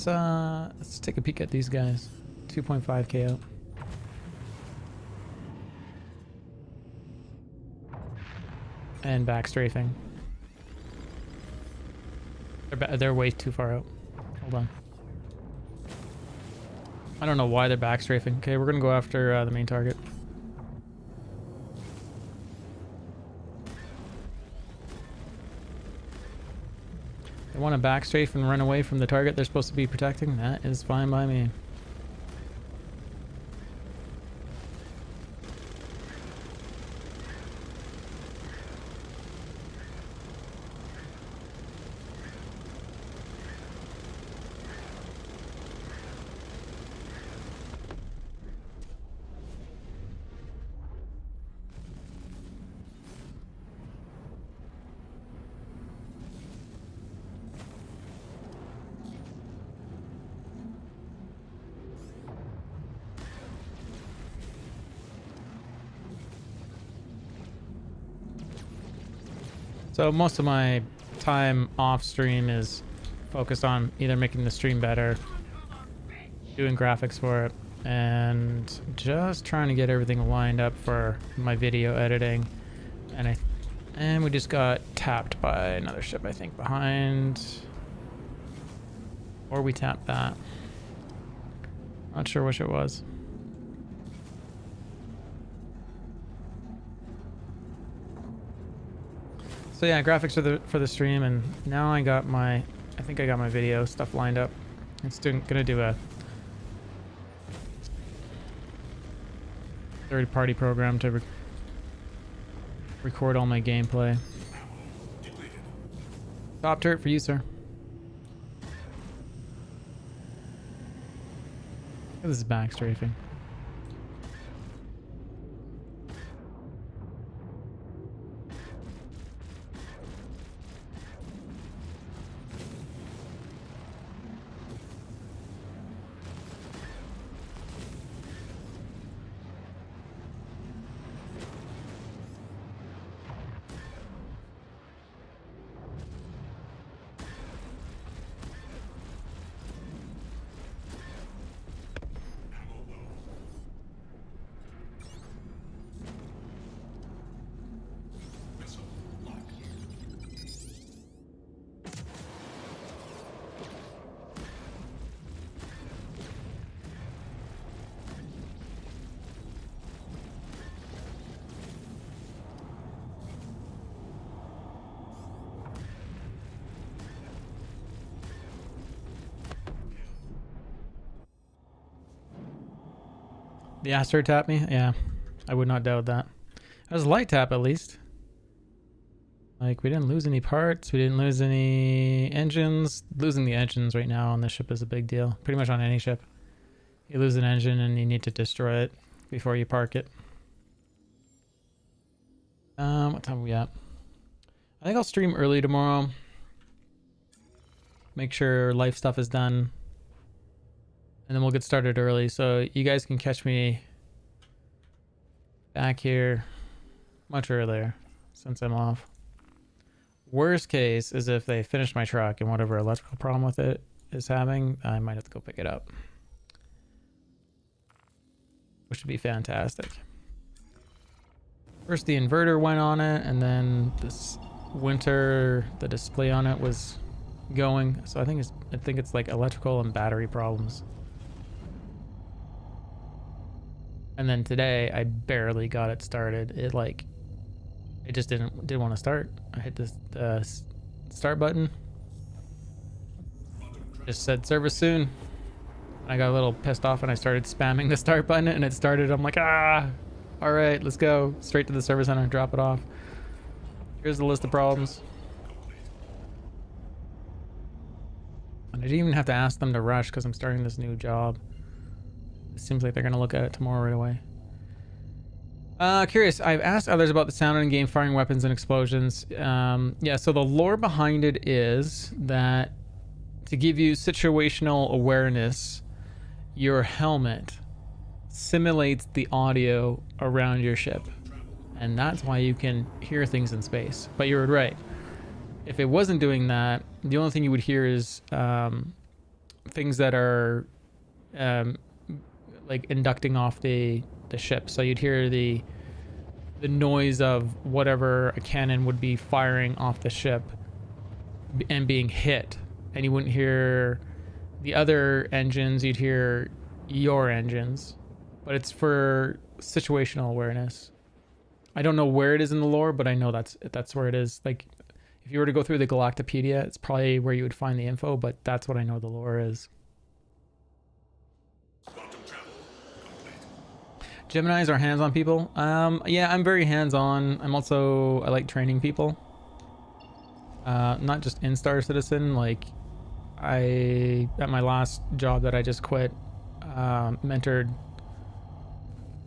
Let's take a peek at these guys. 2.5k out. And back strafing. They're way too far out. Hold on. I don't know why they're back strafing. Okay, we're gonna go after the main target. They want to back strafe and run away from the target they're supposed to be protecting. That is fine by me. So most of my time off stream is focused on either making the stream better, doing graphics for it, and just trying to get everything lined up for my video editing. And we just got tapped by another ship, I think, behind. Or we tapped that. Not sure which it was. So yeah, graphics for the stream, and now I think I got my video stuff lined up. It's gonna do a third-party program to record all my gameplay. Top turret for you, sir. This is back strafing. The asteroid tapped me? Yeah, I would not doubt that. It was a light tap at least. Like, we didn't lose any parts, we didn't lose any engines. Losing the engines right now on this ship is a big deal. Pretty much on any ship. You lose an engine and you need to destroy it before you park it. What time are we at? I think I'll stream early tomorrow. Make sure life stuff is done. And then we'll get started early, so you guys can catch me back here much earlier since I'm off. Worst case is if they finish my truck and whatever electrical problem with it is having, I might have to go pick it up. Which would be fantastic. First the inverter went on it, and then this winter the display on it was going. So I think it's like electrical and battery problems. And then today I barely got it started. It just didn't want to start. I hit the start button. Just said service soon. I got a little pissed off and I started spamming the start button and it started. I'm like, all right, let's go straight to the service center and drop it off. Here's the list of problems. And I didn't even have to ask them to rush because I'm starting this new job. It seems like they're going to look at it tomorrow right away. Curious, I've asked others about the sound in game firing weapons and explosions. Yeah, so the lore behind it is that to give you situational awareness, your helmet simulates the audio around your ship. And that's why you can hear things in space. But you're right. If it wasn't doing that, the only thing you would hear is things that are like inducting off the ship. So you'd hear the noise of whatever a cannon would be firing off the ship and being hit. And you wouldn't hear the other engines, you'd hear your engines. But it's for situational awareness. I don't know where it is in the lore, but I know that's where it is. Like, if you were to go through the Galactopedia, it's probably where you would find the info, but that's what I know the lore is. Geminis are hands-on people. Yeah, I'm very hands-on. I like training people. Not just in Star Citizen. Like, at my last job that I just quit, mentored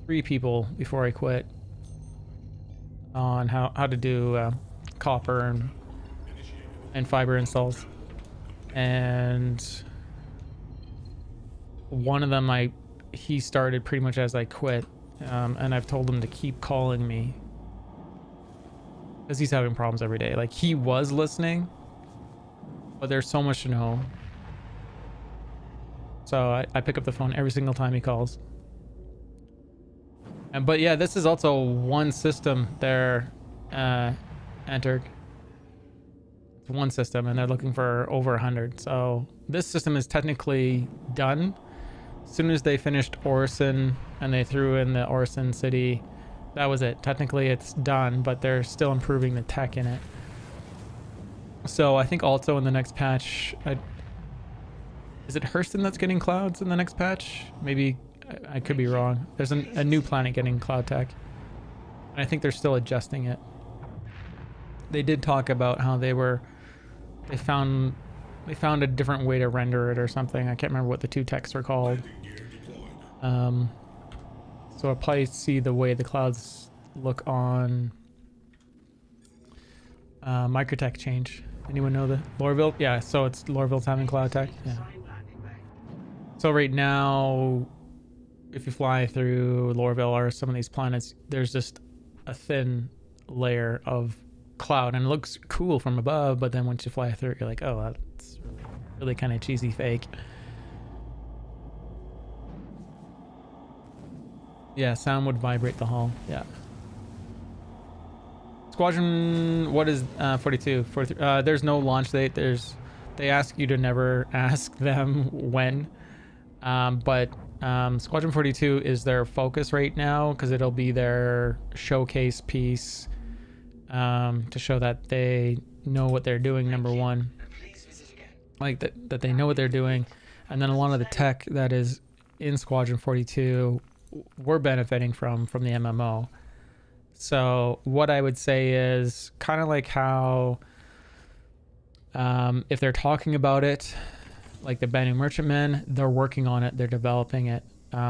3 people before I quit on how to do copper and fiber installs. And one of them he started pretty much as I quit, and I've told him to keep calling me because he's having problems every day. Like, he was listening, but there's so much to know. So I pick up the phone every single time he calls. But yeah, this is also one system there, entered. It's one system, and they're looking for over 100. So this system is technically done. As soon as they finished Orison and they threw in the Orison City, that was it. Technically, it's done, but they're still improving the tech in it. So I think also in the next patch, is it Hurston that's getting clouds in the next patch? Maybe. I could be wrong. There's a new planet getting cloud tech, and I think they're still adjusting it. They did talk about how they found a different way to render it or something. I can't remember what the two techs are called. So I'll probably see the way the clouds look on Microtech change. Anyone know the Lorville? Yeah, so it's Lorville's having cloud tech. Yeah. So right now, if you fly through Lorville or some of these planets, there's just a thin layer of cloud, and it looks cool from above, but then once you fly through it, you're like, oh, that's really kind of cheesy fake. Yeah, sound would vibrate the hull. Yeah. Squadron, what is 42? 43, there's no launch date. They ask you to never ask them when. But Squadron 42 is their focus right now because it'll be their showcase piece to show that they know what they're doing, number one. Like that they know what they're doing. And then a lot of the tech that is in Squadron 42 we're benefiting from the MMO. So what I would say is kind of like how if they're talking about it, like the Banu Merchantmen, they're working on it, they're developing it.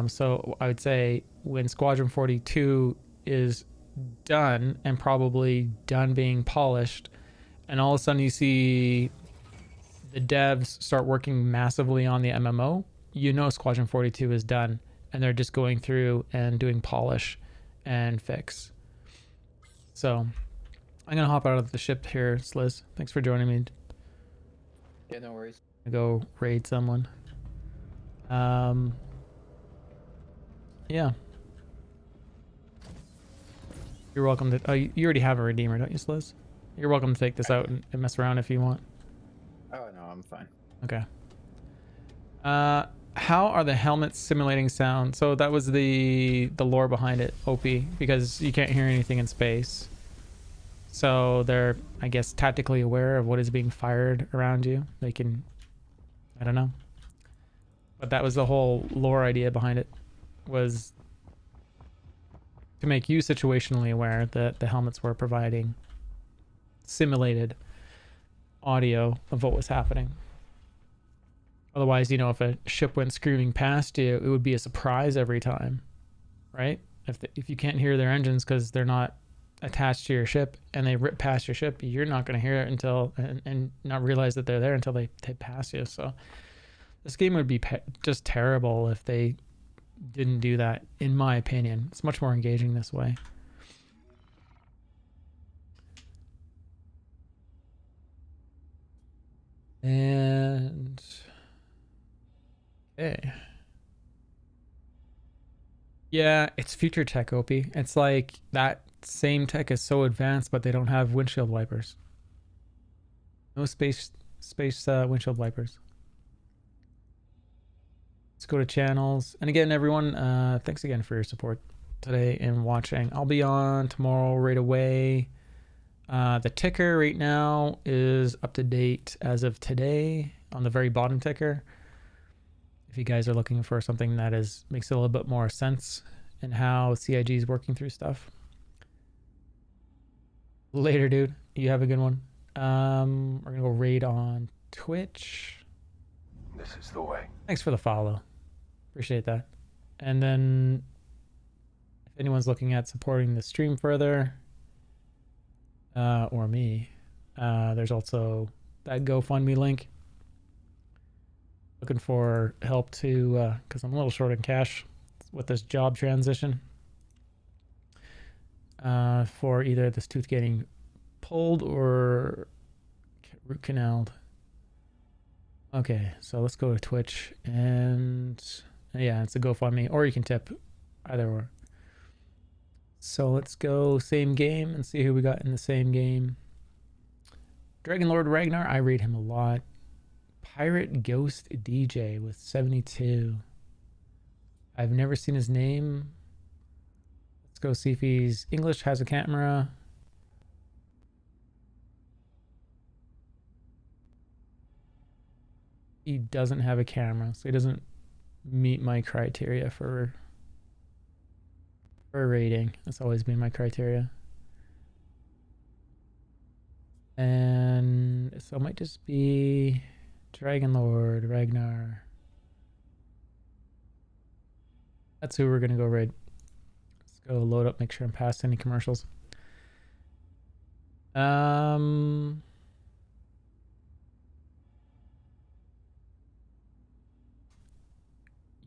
So I would say when Squadron 42 is done and probably done being polished, and all of a sudden you see the devs start working massively on the MMO, you know Squadron 42 is done, and they're just going through and doing polish and fix. So I'm gonna hop out of the ship here, Sliz. Thanks for joining me. Yeah, no worries. Go raid someone. Yeah. You're welcome to. Oh, you already have a redeemer, don't you, Sliz? You're welcome to take this out and mess around if you want. Oh no, I'm fine. Okay. How are the helmets simulating sound? So that was the lore behind it, OP, because you can't hear anything in space. So they're, I guess, tactically aware of what is being fired around you. They can, I don't know. But that was the whole lore idea behind it, was to make you situationally aware that the helmets were providing simulated audio of what was happening. Otherwise, you know, if a ship went screaming past you, it would be a surprise every time, right? If you can't hear their engines because they're not attached to your ship and they rip past your ship, you're not going to hear it until and not realize that they're there until they pass you. So this game would be just terrible if they didn't do that, in my opinion. It's much more engaging this way. And okay. Yeah, it's future tech, OP. It's like that same tech is so advanced, but they don't have windshield wipers. No space windshield wipers. Let's go to channels. And again, everyone, thanks again for your support today and watching. I'll be on tomorrow right away. The ticker right now is up to date as of today on the very bottom ticker. If you guys are looking for something that makes a little bit more sense in how CIG is working through stuff. Later, dude. You have a good one. We're gonna go raid on Twitch. This is the way. Thanks for the follow. Appreciate that. And then if anyone's looking at supporting the stream further, or me, there's also that GoFundMe link. Looking for help to, because I'm a little short in cash with this job transition. For either this tooth getting pulled or root canaled. Okay, so let's go to Twitch and yeah, it's a GoFundMe, or you can tip, either or. So let's go same game and see who we got in the same game. Dragon Lord Ragnar, I rate him a lot. Pirate Ghost DJ with 72. I've never seen his name. Let's go see if he's English, has a camera. He doesn't have a camera, so he doesn't meet my criteria for a rating. That's always been my criteria. And so it might just be Dragon Lord Ragnar. That's who we're gonna go raid. Let's go load up, make sure I'm past any commercials.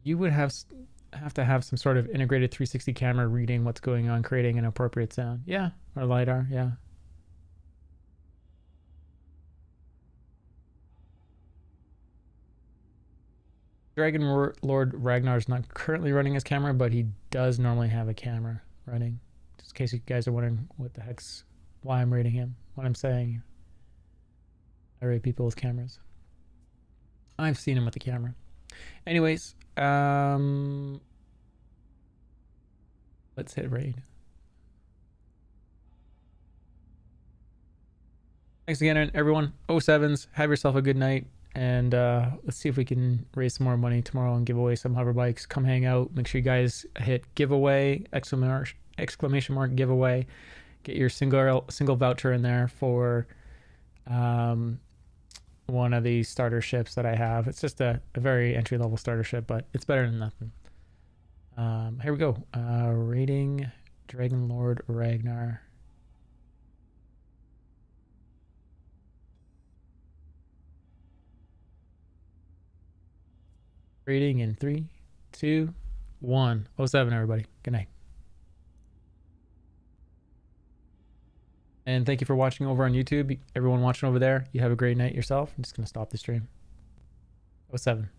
You would have to have some sort of integrated 360 camera reading what's going on, creating an appropriate sound. Yeah, or LiDAR, yeah. Dragon Lord Ragnar is not currently running his camera, but he does normally have a camera running. Just in case you guys are wondering what the heck's why I'm rating him. What I'm saying, I rate people with cameras. I've seen him with the camera. Anyways, let's hit raid. Thanks again, everyone. 07s, have yourself a good night. And let's see if we can raise some more money tomorrow and give away some hover bikes. Come hang out. Make sure you guys hit giveaway, exclamation mark giveaway. Get your single voucher in there for one of the starter ships that I have. It's just a very entry-level starter ship, but it's better than nothing. Here we go. Rating Dragon Lord Ragnar. Rating in 3, 2, 1. 07, everybody. Good night. And thank you for watching over on YouTube. Everyone watching over there, you have a great night yourself. I'm just going to stop the stream. 07.